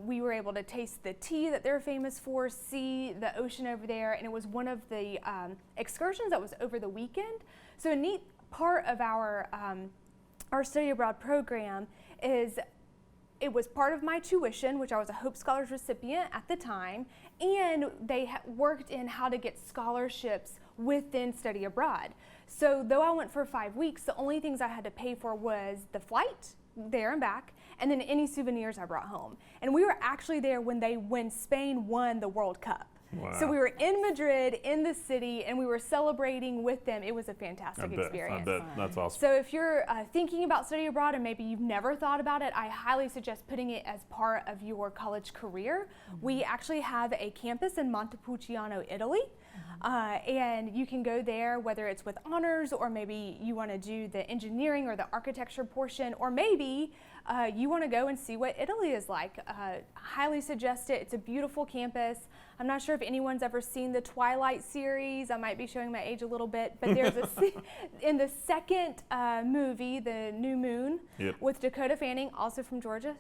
we were able to taste the tea that they're famous for, see the ocean over there. And it was one of the excursions that was over the weekend. So a neat part of our study abroad program is it was part of my tuition, which I was a Hope Scholars recipient at the time, and they worked in how to get scholarships within study abroad. So though I went for 5 weeks, the only things I had to pay for was the flight there and back, and then any souvenirs I brought home. And we were actually there when Spain won the World Cup. Wow. So we were in Madrid, in the city, and we were celebrating with them. It was a fantastic experience. I bet. That's awesome. So if you're thinking about study abroad and maybe you've never thought about it, I highly suggest putting it as part of your college career. We actually have a campus in Montepulciano, Italy. And you can go there, whether it's with honors or maybe you want to do the engineering or the architecture portion, or maybe you want to go and see what Italy is like. Highly suggest it. It's a beautiful campus. I'm not sure if anyone's ever seen the Twilight series. I might be showing my age a little bit, but there's a in the second movie, The New Moon, with Dakota Fanning, also from Georgia.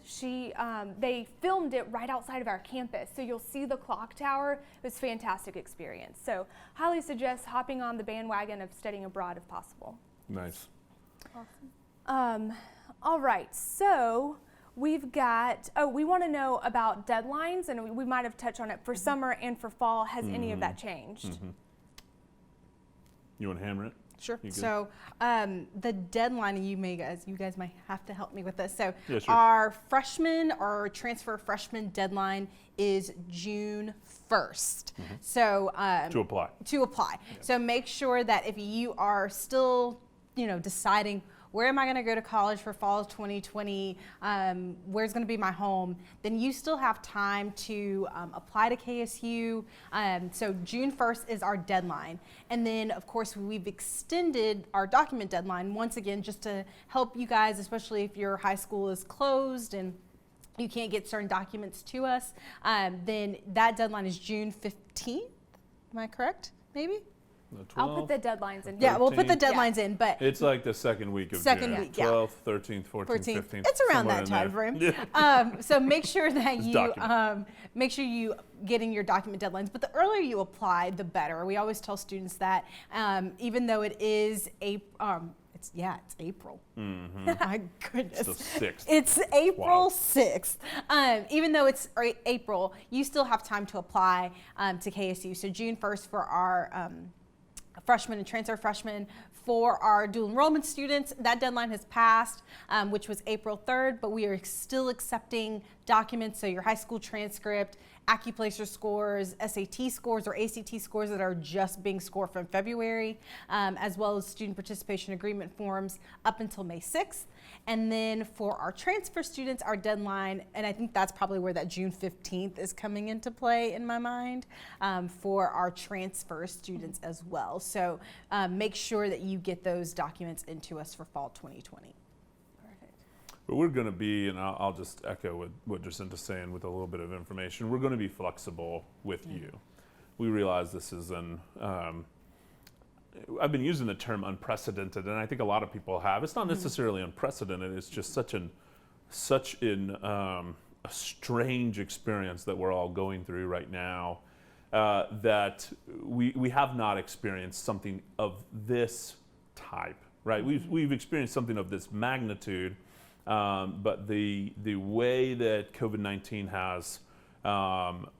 They filmed it right outside of our campus, so you'll see the clock tower. It was a fantastic experience. So highly suggest hopping on the bandwagon of studying abroad if possible. Nice. Awesome. All right, so we've got, we want to know about deadlines, and we might have touched on it for summer and for fall. Has any of that changed? You want to hammer it? Sure. You good? So the deadline, you guys might have to help me with this. So Yeah, sure. our transfer freshman deadline is June 1st. So To apply. So make sure that if you are still, deciding where am I going to go to college for fall of 2020, where's going to be my home, then you still have time to apply to KSU. So June 1st is our deadline. And then, of course, we've extended our document deadline once again just to help you guys, especially if your high school is closed and you can't get certain documents to us. Then that deadline is June 15th. Am I correct? Maybe? I'll put the deadlines in. Yeah, we'll put the 13th. deadlines in, but It's like the second week of Second June. week, yeah. 12th, 13th, 14th, 15th. It's around somewhere that in time there. frame. Yeah. So make sure that It's you document. make sure you getting your document deadlines. But the earlier you apply, the better. We always tell students that even though it is it's April. My goodness. It's the 6th. It's April Wow. 6th. Even though it's April, you still have time to apply to KSU. So June 1st for our freshmen and transfer freshmen. For our dual enrollment students, that deadline has passed, which was April 3rd, but we are still accepting documents, so your high school transcript, AccuPlacer scores, SAT scores, or ACT scores that are just being scored from February, as well as student participation agreement forms up until May 6th. And then for our transfer students, our deadline, and I think that's probably where that June 15th is coming into play in my mind, for our transfer students as well. So make sure that you get those documents into us for fall 2020. But we're going to be, and I'll just echo what Jacinta's saying with a little bit of information, we're going to be flexible with you. We realize this is I've been using the term unprecedented, and I think a lot of people have. It's not necessarily unprecedented, it's just such a strange experience that we're all going through right now, that we have not experienced something of this type, right? We've experienced something of this magnitude, but the way that COVID-19 has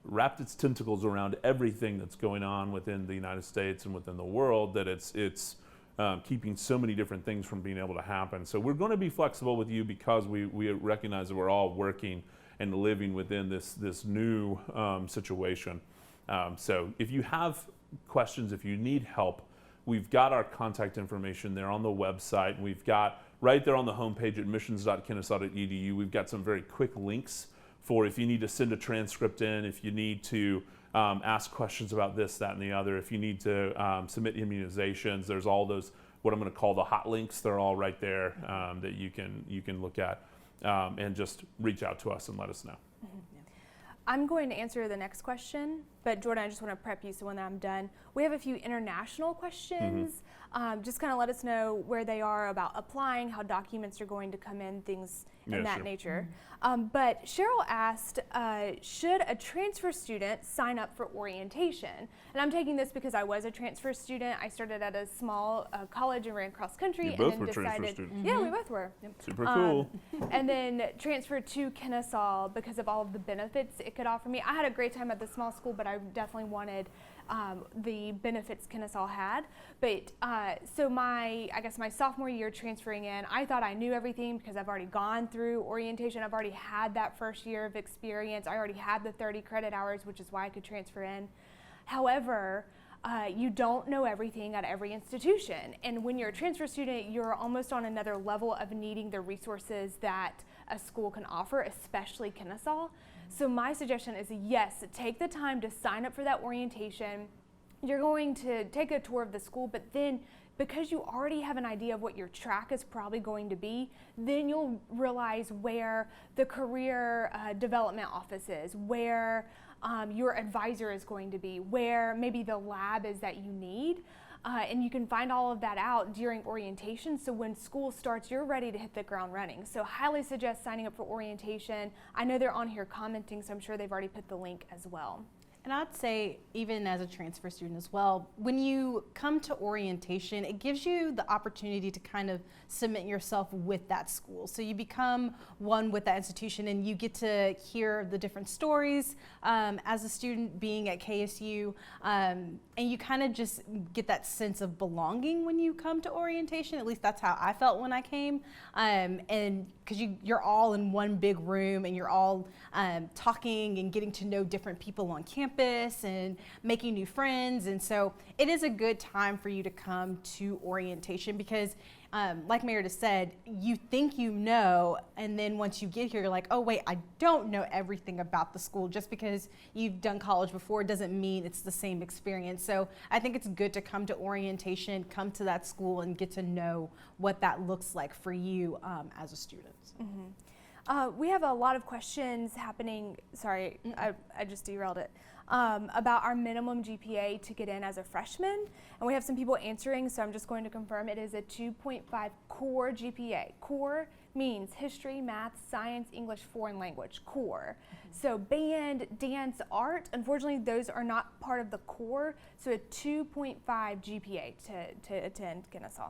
wrapped its tentacles around everything that's going on within the United States and within the world, that it's keeping so many different things from being able to happen. So we're going to be flexible with you because we recognize that we're all working and living within this new situation. So if you have questions, if you need help, we've got our contact information there on the website. We've got right there on the homepage, admissions.kennesaw.edu, we've got some very quick links for if you need to send a transcript in, if you need to ask questions about this, that, and the other, if you need to submit immunizations. There's all those, what I'm going to call the hot links. They're all right there that you can look at and just reach out to us and let us know. I'm going to answer the next question, but Jordan, I just want to prep you so when I'm done. We have a few international questions. Just kind of let us know where they are about applying, how documents are going to come in, things in that nature. But Cheryl asked, should a transfer student sign up for orientation? And I'm taking this because I was a transfer student. I started at a small college and ran cross country. You both and then were decided, transfer students. Yeah, we both were. Super cool. And then transferred to Kennesaw because of all of the benefits it could offer me. I had a great time at the small school, but I definitely wanted the benefits Kennesaw had. But so I guess my sophomore year transferring in, I thought I knew everything because I've already gone through orientation. I've already had that first year of experience. I already had the 30 credit hours, which is why I could transfer in. However, you don't know everything at every institution. And when you're a transfer student, you're almost on another level of needing the resources that a school can offer, especially Kennesaw. So my suggestion is, yes, take the time to sign up for that orientation. You're going to take a tour of the school, but then because you already have an idea of what your track is probably going to be, then you'll realize where the career development office is, where your advisor is going to be, where maybe the lab is that you need. And you can find all of that out during orientation, so when school starts, you're ready to hit the ground running. So highly suggest signing up for orientation. I know they're on here commenting, so I'm sure they've already put the link as well. And I'd say, even as a transfer student as well, when you come to orientation, it gives you the opportunity to kind of cement yourself with that school. So you become one with that institution, and you get to hear the different stories as a student being at KSU, and you kind of just get that sense of belonging when you come to orientation. At least that's how I felt when I came, and because you're all in one big room, and you're all talking and getting to know different people on campus and making new friends. And so it is a good time for you to come to orientation because like Meredith said, you think you know, and then once you get here, you're like, oh wait, I don't know everything about the school. Just because you've done college before doesn't mean it's the same experience. So I think it's good to come to orientation, come to that school, and get to know what that looks like for you as a student. We have a lot of questions happening, sorry, I just derailed it, about our minimum GPA to get in as a freshman. And we have some people answering, so I'm just going to confirm it is a 2.5 core GPA. Core means history, math, science, English, foreign language, core. So band, dance, art, unfortunately those are not part of the core, so a 2.5 GPA to attend Kennesaw.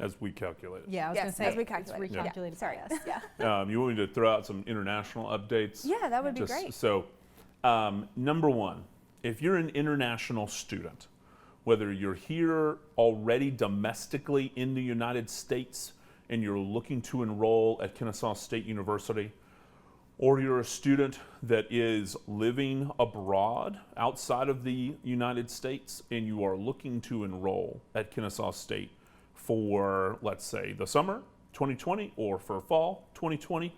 As we calculate it. Yeah, I was going to say, as we calculate. it's recalculated. Sorry. Yeah. You want me to throw out some international updates? Yeah, that would be great. So, number one, if you're an international student, whether you're here already domestically in the United States and you're looking to enroll at Kennesaw State University, or you're a student that is living abroad outside of the United States and you are looking to enroll at Kennesaw State for, let's say, the summer 2020 or for fall 2020,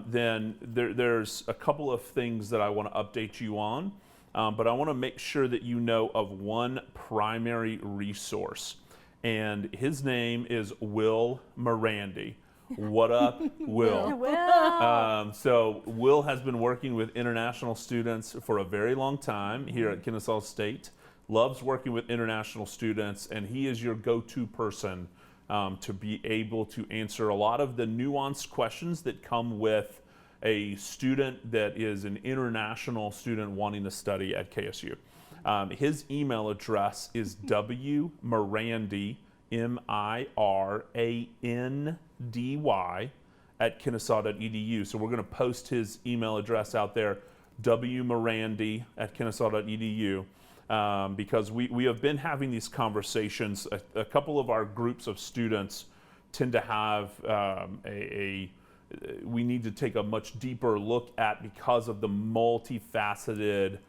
then there's a couple of things that I want to update you on, but I want to make sure that you know of one primary resource, and his name is Will Morandi. What up, Will? So Will has been working with international students for a very long time here at Kennesaw State. Loves working with international students, and he is your go-to person to be able to answer a lot of the nuanced questions that come with a student that is an international student wanting to study at KSU. His email address is wmirandy, MIRANDY, at kennesaw.edu. So we're going to post his email address out there, wmirandy at kennesaw.edu. Because we have been having these conversations. A couple of our groups of students tend to have we need to take a much deeper look at because of the multifaceted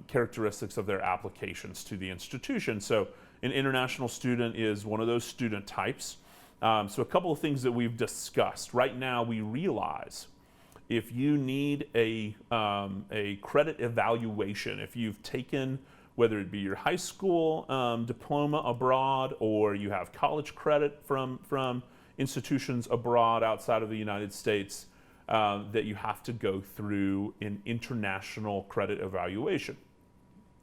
characteristics of their applications to the institution. So an international student is one of those student types. So a couple of things that we've discussed. Right now we realize if you need a credit evaluation, if you've taken, whether it be your high school diploma abroad or you have college credit from institutions abroad outside of the United States, that you have to go through an international credit evaluation.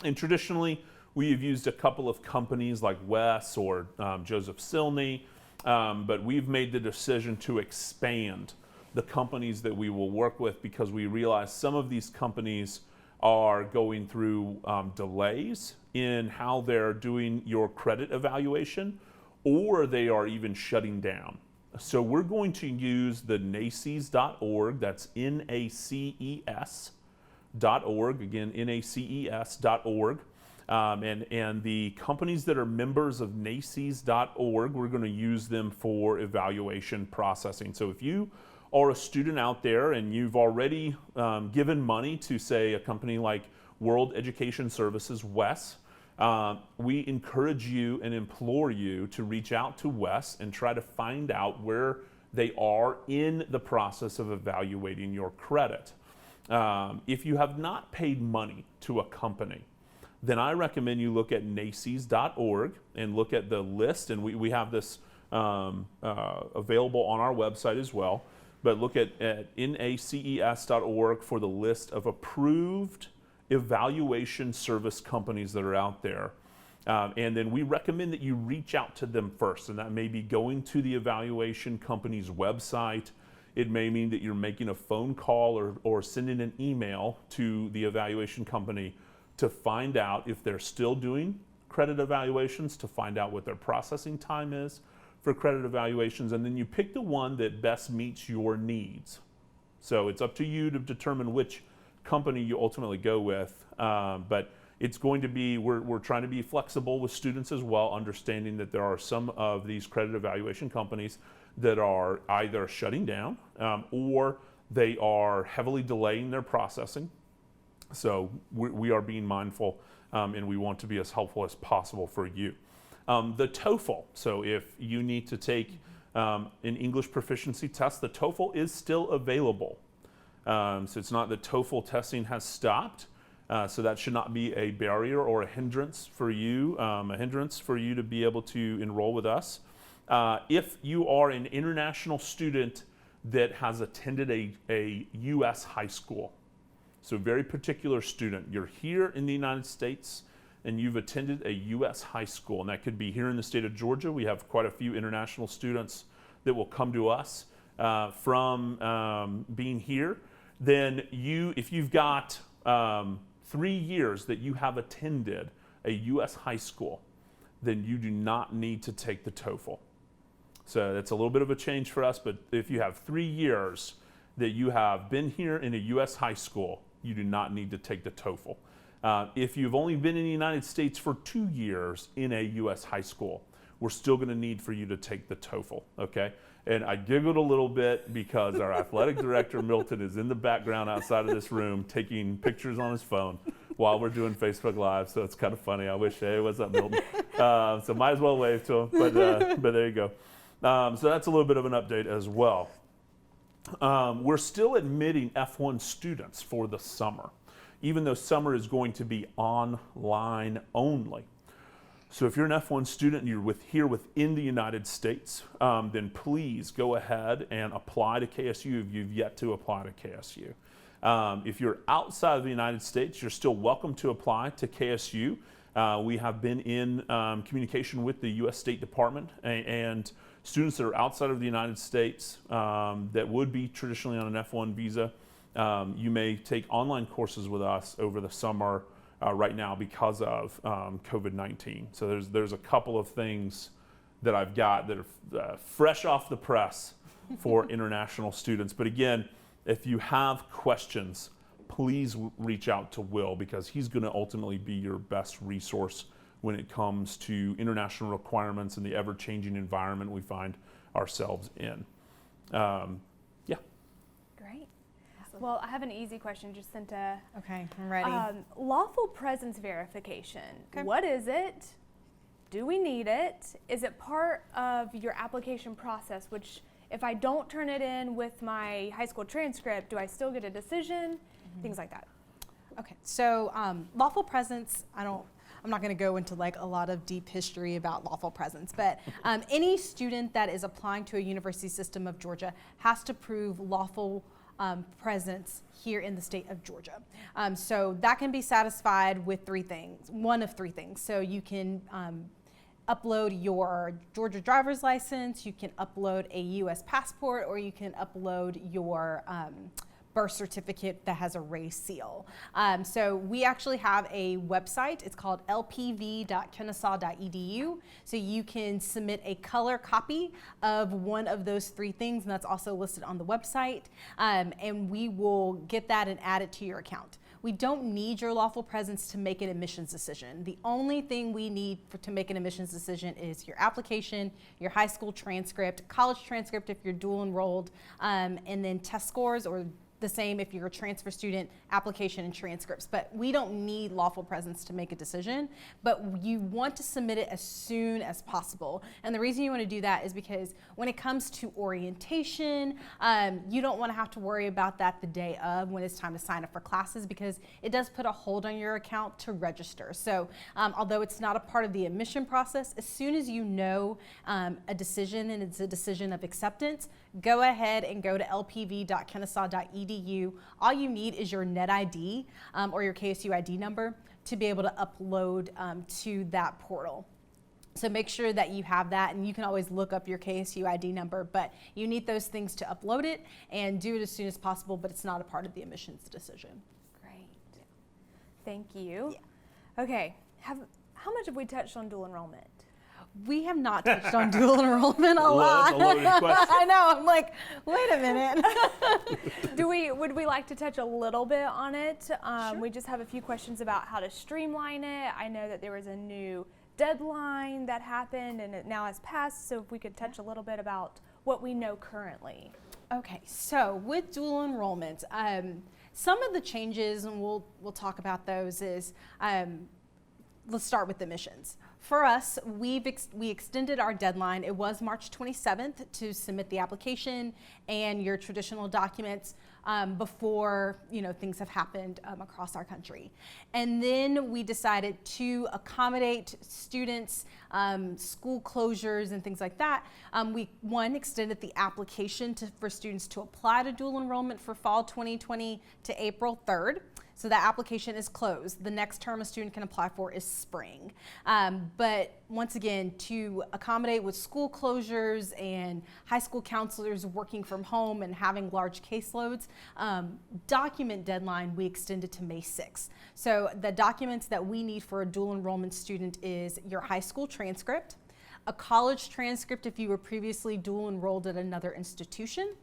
And traditionally, we have used a couple of companies like Wes or Joseph Silney, but we've made the decision to expand the companies that we will work with because we realize some of these companies are going through delays in how they're doing your credit evaluation, or they are even shutting down. So we're going to use the NACES.org, that's NACES.org, again, NACES.org. And the companies that are members of NACES.org, we're going to use them for evaluation processing. So if you are a student out there and you've already given money to, say, a company like World Education Services, WES, we encourage you and implore you to reach out to WES and try to find out where they are in the process of evaluating your credit. If you have not paid money to a company, then I recommend you look at NACES.org and look at the list, and we have this available on our website as well, but look at NACES.org for the list of approved evaluation service companies that are out there. And then we recommend that you reach out to them first, and that may be going to the evaluation company's website. It may mean that you're making a phone call or sending an email to the evaluation company to find out if they're still doing credit evaluations, to find out what their processing time is for credit evaluations, and then you pick the one that best meets your needs. So it's up to you to determine which company you ultimately go with, but it's going to be, we're trying to be flexible with students as well, understanding that there are some of these credit evaluation companies that are either shutting down or they are heavily delaying their processing. So we are being mindful and we want to be as helpful as possible for you. The Toefl, so if you need to take an English proficiency test, the Toefl is still available. So it's not that Toefl testing has stopped, so that should not be a barrier or a hindrance for you to be able to enroll with us. If you are an international student that has attended a U.S. high school, so very particular student, you're here in the United States and you've attended a U.S. high school, and that could be here in the state of Georgia. We have quite a few international students that will come to us from being here. Then if you've got 3 years that you have attended a U.S. high school, then you do not need to take the Toefl. So that's a little bit of a change for us, but if you have 3 years that you have been here in a U.S. high school, you do not need to take the Toefl. If you've only been in the United States for 2 years in a U.S. high school, we're still going to need for you to take the Toefl, okay? And I giggled a little bit because our athletic director, Milton, is in the background outside of this room taking pictures on his phone while we're doing Facebook Live, so it's kind of funny. I wish, hey, what's up, Milton? So might as well wave to him, but there you go. So that's a little bit of an update as well. We're still admitting F1 students for the summer, even though summer is going to be online only. So if you're an F1 student and you're here within the United States, then please go ahead and apply to KSU if you've yet to apply to KSU. If you're outside of the United States, you're still welcome to apply to KSU. We have been in communication with the U.S. State Department, and students that are outside of the United States that would be traditionally on an F1 visa, you may take online courses with us over the summer right now because of COVID-19. So there's a couple of things that I've got that are fresh off the press for international students. But again, if you have questions, please reach out to Will, because he's going to ultimately be your best resource when it comes to international requirements and the ever-changing environment we find ourselves in. Yeah. Great. Well, I have an easy question, Jacinta. Okay, I'm ready. Lawful presence verification. Okay. What is it? Do we need it? Is it part of your application process, which if I don't turn it in with my high school transcript, do I still get a decision? Things like that. Okay, so lawful presence, I'm not going to go into like a lot of deep history about lawful presence, but any student that is applying to a university system of Georgia has to prove lawful presence here in the state of Georgia. So that can be satisfied with one of three things. So you can upload your Georgia driver's license, you can upload a U.S. passport, or you can upload your birth certificate that has a raised seal. So we actually have a website. It's called lpv.kennesaw.edu. So you can submit a color copy of one of those three things, and that's also listed on the website. And we will get that and add it to your account. We don't need your lawful presence to make an admissions decision. The only thing we need to make an admissions decision is your application, your high school transcript, college transcript if you're dual enrolled, and then test scores, or the same if you're a transfer student, application and transcripts. But we don't need lawful presence to make a decision, but you want to submit it as soon as possible. And the reason you want to do that is because when it comes to orientation, you don't want to have to worry about that the day of when it's time to sign up for classes, because it does put a hold on your account to register. So although it's not a part of the admission process, as soon as you know a decision and it's a decision of acceptance, go ahead and go to lpv.kennesaw.edu. All you need is your net ID or your KSU ID number to be able to upload to that portal. So make sure that you have that, and you can always look up your KSU ID number, but you need those things to upload it and do it as soon as possible, but it's not a part of the admissions decision. Great. Thank you. Yeah. Okay. How much have we touched on dual enrollment? We have not touched on dual enrollment a lot. That's a loaded question. I know. I'm like, wait a minute. Would we like to touch a little bit on it? Sure. We just have a few questions about how to streamline it. I know that there was a new deadline that happened and it now has passed. So if we could touch a little bit about what we know currently. Okay, so with dual enrollment, some of the changes, and we'll talk about those, is let's start with admissions. For us, we extended our deadline. It was March 27th to submit the application and your traditional documents before things have happened across our country. And then we decided to accommodate students, school closures and things like that. We extended the application for students to apply to dual enrollment for fall 2020 to April 3rd. So that application is closed. The next term a student can apply for is spring. But once again, to accommodate with school closures and high school counselors working from home and having large caseloads, document deadline we extended to May 6th. So the documents that we need for a dual enrollment student is your high school transcript, a college transcript if you were previously dual enrolled at another institution,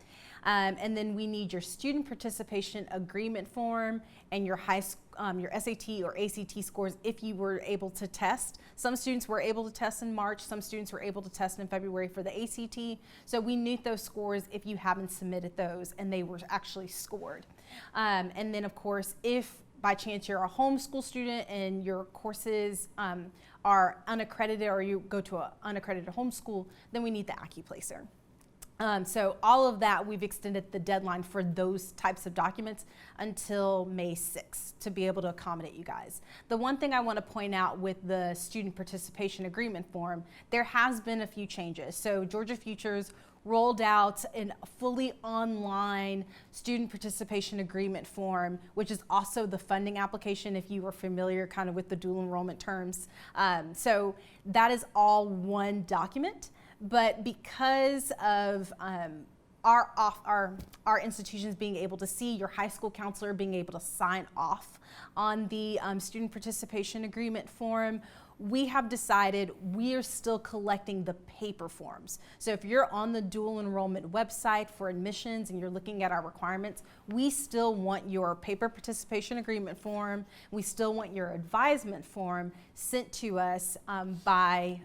and then we need your student participation agreement form and your your SAT or ACT scores if you were able to test. Some students were able to test in March, some students were able to test in February for the ACT. So we need those scores if you haven't submitted those and they were actually scored. And then of course, if by chance you're a homeschool student and your courses are unaccredited or you go to an unaccredited homeschool, then we need the AccuPlacer. So all of that, we've extended the deadline for those types of documents until May 6th to be able to accommodate you guys. The one thing I want to point out with the student participation agreement form, there has been a few changes. So Georgia Futures rolled out a fully online student participation agreement form, which is also the funding application if you were familiar kind of with the dual enrollment terms. So that is all one document. But because of our institutions being able to see, your high school counselor being able to sign off on the student participation agreement form, we have decided we are still collecting the paper forms. So if you're on the dual enrollment website for admissions and you're looking at our requirements, we still want your paper participation agreement form. We still want your advisement form sent to us by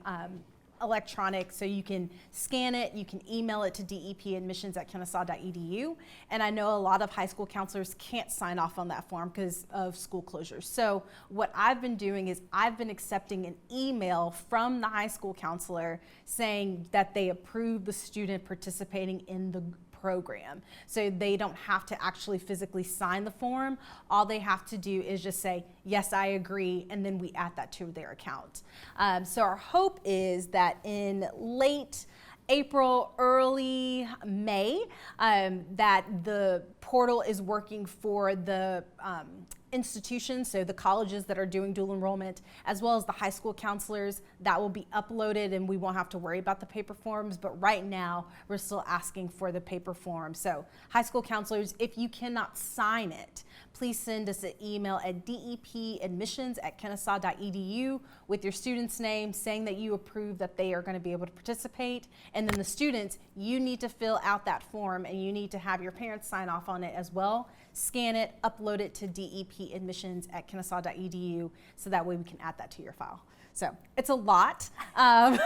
electronic, so you can scan it, you can email it to depadmissions@kennesaw.edu. And I know a lot of high school counselors can't sign off on that form because of school closures. So what I've been doing is I've been accepting an email from the high school counselor saying that they approve the student participating in the program. So they don't have to actually physically sign the form. All they have to do is just say, yes, I agree, and then we add that to their account. So our hope is that in late April, early May, that the portal is working for the institutions, so the colleges that are doing dual enrollment, as well as the high school counselors, that will be uploaded and we won't have to worry about the paper forms. But right now, we're still asking for the paper form. So high school counselors, if you cannot sign it, please send us an email at depadmissions@kennesaw.edu with your student's name saying that you approve that they are going to be able to participate. And then the students, you need to fill out that form and you need to have your parents sign off on it as well. Scan it, upload it to depadmissions@kennesaw.edu so that way we can add that to your file. So it's a lot. And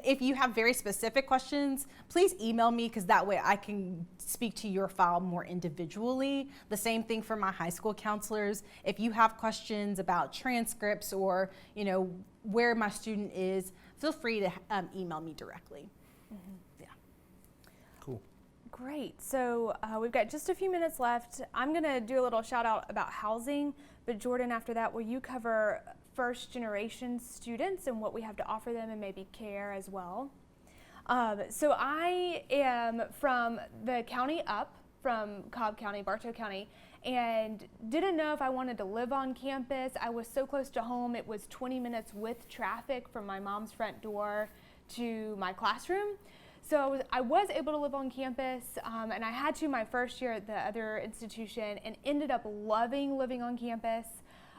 if you have very specific questions, please email me because that way I can speak to your file more individually. The same thing for my high school counselors. If you have questions about transcripts or where my student is, feel free to email me directly. Yeah. Cool. Great. So we've got just a few minutes left. I'm going to do a little shout out about housing, but Jordan, after that, will you cover first generation students and what we have to offer them and maybe care as well? So I am from the county up, from Cobb County, Bartow County, and didn't know if I wanted to live on campus. I was so close to home. It was 20 minutes with traffic from my mom's front door to my classroom. So I was able to live on campus, and I had to my first year at the other institution and ended up loving living on campus.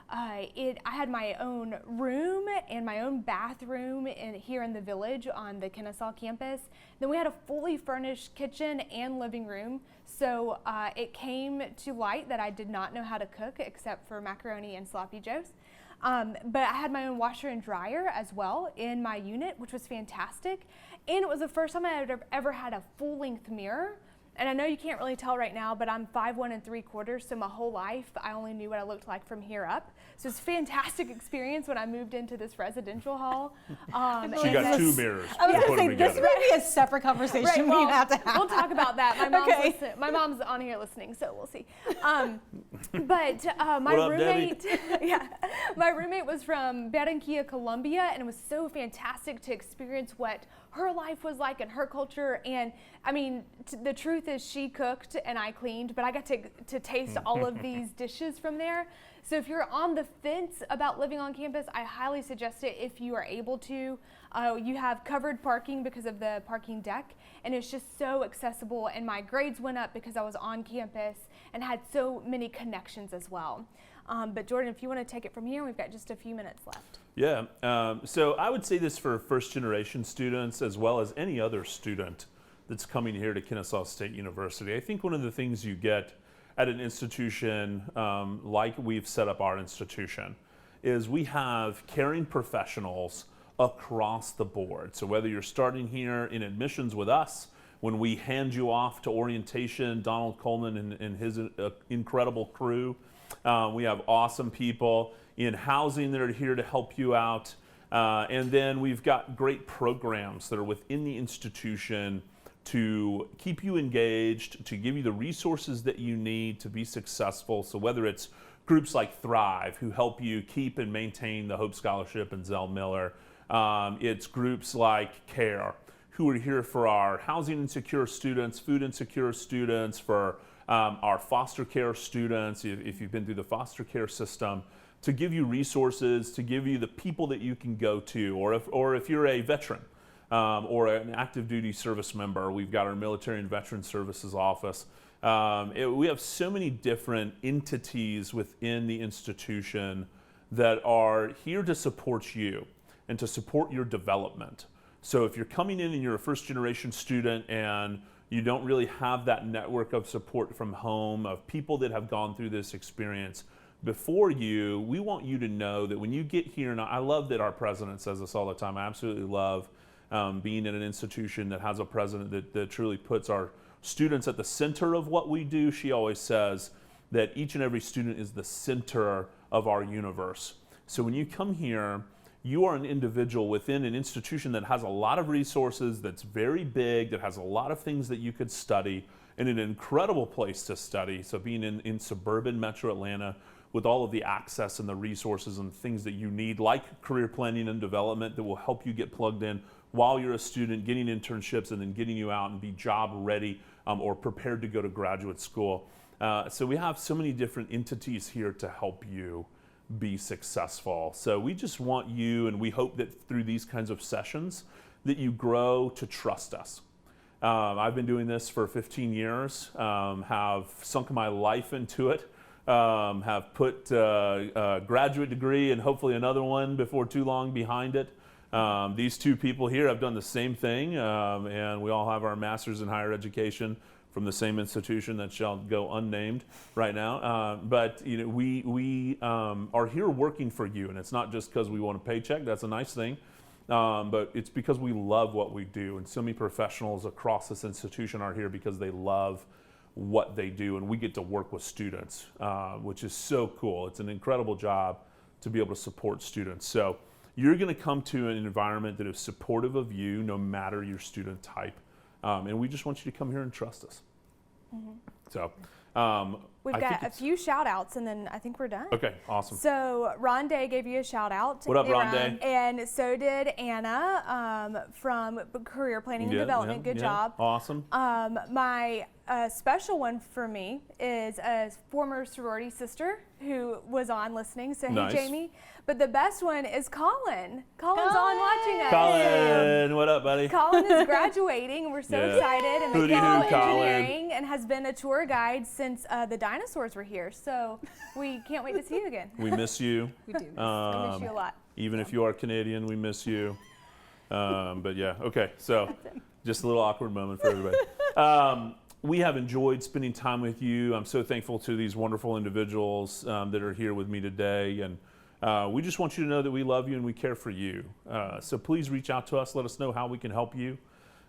I had my own room and my own bathroom here in the village on the Kennesaw campus. Then we had a fully furnished kitchen and living room. So it came to light that I did not know how to cook except for macaroni and sloppy joes. But I had my own washer and dryer as well in my unit, which was fantastic. And it was the first time I had ever had a full-length mirror. And I know you can't really tell right now, but I'm 5'1"3/4", so my whole life I only knew what I looked like from here up. So it's a fantastic experience when I moved into this residential hall. So you got two mirrors. I was to put going to say, them this together. may be a separate conversation Right, well, we have to have. We'll talk about that. My mom's, Okay. my mom's on here listening, so we'll see. My What up, roommate, my roommate was from Barranquilla, Colombia, and it was so fantastic to experience what her life was like and her culture. And I mean, the truth is she cooked and I cleaned, but I got to taste all of these dishes from there. So if you're on the fence about living on campus, I highly suggest it if you are able to. You have covered parking because of the parking deck, and it's just so accessible. And my grades went up because I was on campus and had so many connections as well. But Jordan, if you want to take it from here, we've got just a few minutes left. Yeah, so I would say this for first generation students as well as any other student that's coming here to Kennesaw State University. I think one of the things you get at an institution like we've set up our institution is we have caring professionals across the board. So whether you're starting here in admissions with us, when we hand you off to orientation, Donald Coleman and his incredible crew, we have awesome people in housing that are here to help you out. And then we've got great programs that are within the institution to keep you engaged, to give you the resources that you need to be successful. So whether it's groups like Thrive, who help you keep and maintain the Hope Scholarship and Zell Miller, it's groups like CARE, who are here for our housing insecure students, food insecure students, for our foster care students, if you've been through the foster care system, to give you resources, to give you the people that you can go to, or if you're a veteran or an active duty service member, we've got our Military and Veteran Services Office. We have so many different entities within the institution that are here to support you and to support your development. So if you're coming in and you're a first generation student and you don't really have that network of support from home, of people that have gone through this experience before you, we want you to know that when you get here, and I love that our president says this all the time, I absolutely love being in an institution that has a president that truly puts our students at the center of what we do. She always says that each and every student is the center of our universe. So when you come here, you are an individual within an institution that has a lot of resources, that's very big, that has a lot of things that you could study, and an incredible place to study. So being in suburban Metro Atlanta with all of the access and the resources and things that you need, like career planning and development that will help you get plugged in while you're a student, getting internships, and then getting you out and be job ready or prepared to go to graduate school. So we have so many different entities here to help you be successful. So we just want you, and we hope that through these kinds of sessions that you grow to trust us. I've been doing this for 15 years, have sunk my life into it, have put a graduate degree and hopefully another one before too long behind it. These two people here have done the same thing, and we all have our masters in higher education from the same institution that shall go unnamed right now. But you know, we are here working for you, and it's not just because we want a paycheck. That's a nice thing, but it's because we love what we do. And so many professionals across this institution are here because they love what they do, and we get to work with students, which is so cool. It's an incredible job to be able to support students. So you're going to come to an environment that is supportive of you, no matter your student type. And we just want you to come here and trust us. Mm-hmm. So we've got a few shout outs and then I think we're done. Okay, awesome. So Ron Day gave you a shout out. What up, Ron Day? And so did Anna from Career Planning and Development. Good job. Awesome. My special one for me is a former sorority sister who was on listening. So nice. Hey, Jamie. But the best one is Colin. Colin's on watching us. Colin, what up, buddy? Colin is graduating. We're so excited. And Hooty mechanical hoo, engineering and has been a tour guide since the dinosaurs were here. So we can't wait to see you again. We miss you. We do. We miss you a lot. Even if you are Canadian, we miss you. But yeah, okay. So just a little awkward moment for everybody. We have enjoyed spending time with you. I'm so thankful to these wonderful individuals that are here with me today. And we just want you to know that we love you and we care for you. So please reach out to us. Let us know how we can help you.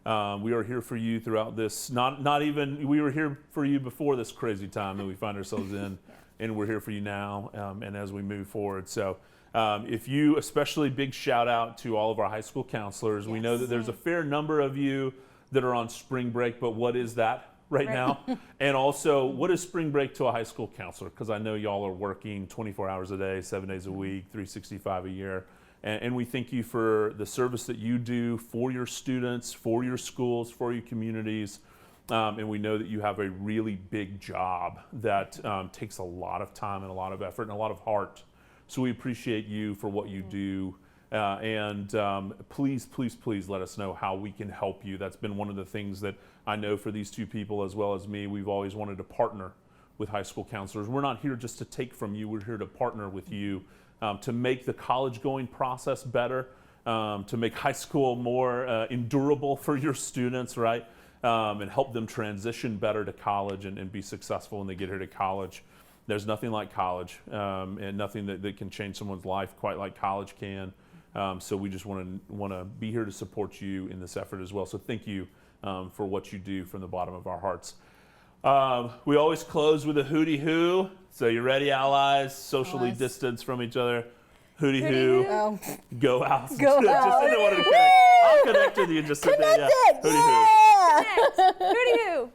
We are here for you throughout this. Not even, we were here for you before this crazy time that we find ourselves in. And we're here for you now and as we move forward. So if you, especially big shout out to all of our high school counselors. Yes. We know that there's a fair number of you that are on spring break, but what is that right now? And also, what is spring break to a high school counselor? Because I know y'all are working 24 hours a day, 7 days a week, 365 a year. And we thank you for the service that you do for your students, for your schools, for your communities. And we know that you have a really big job that takes a lot of time and a lot of effort and a lot of heart. So we appreciate you for what you do. And please, please, please let us know how we can help you. That's been one of the things that I know for these two people as well as me. We've always wanted to partner with high school counselors. We're not here just to take from you. We're here to partner with you to make the college going process better, to make high school more endurable for your students, right? And help them transition better to college and be successful when they get here to college. There's nothing like college and nothing that can change someone's life quite like college can. So we just want to be here to support you in this effort as well. So thank you for what you do from the bottom of our hearts. We always close with a hooty hoo. So you ready, allies? Socially distanced from each other. Hootie Hootie hoo. hoo. Oh. Go out. Go Just out. I didn't want to connect. I'll connect with you and just sit there. Yeah. Hootie hoo. Yeah. Hootie hoo.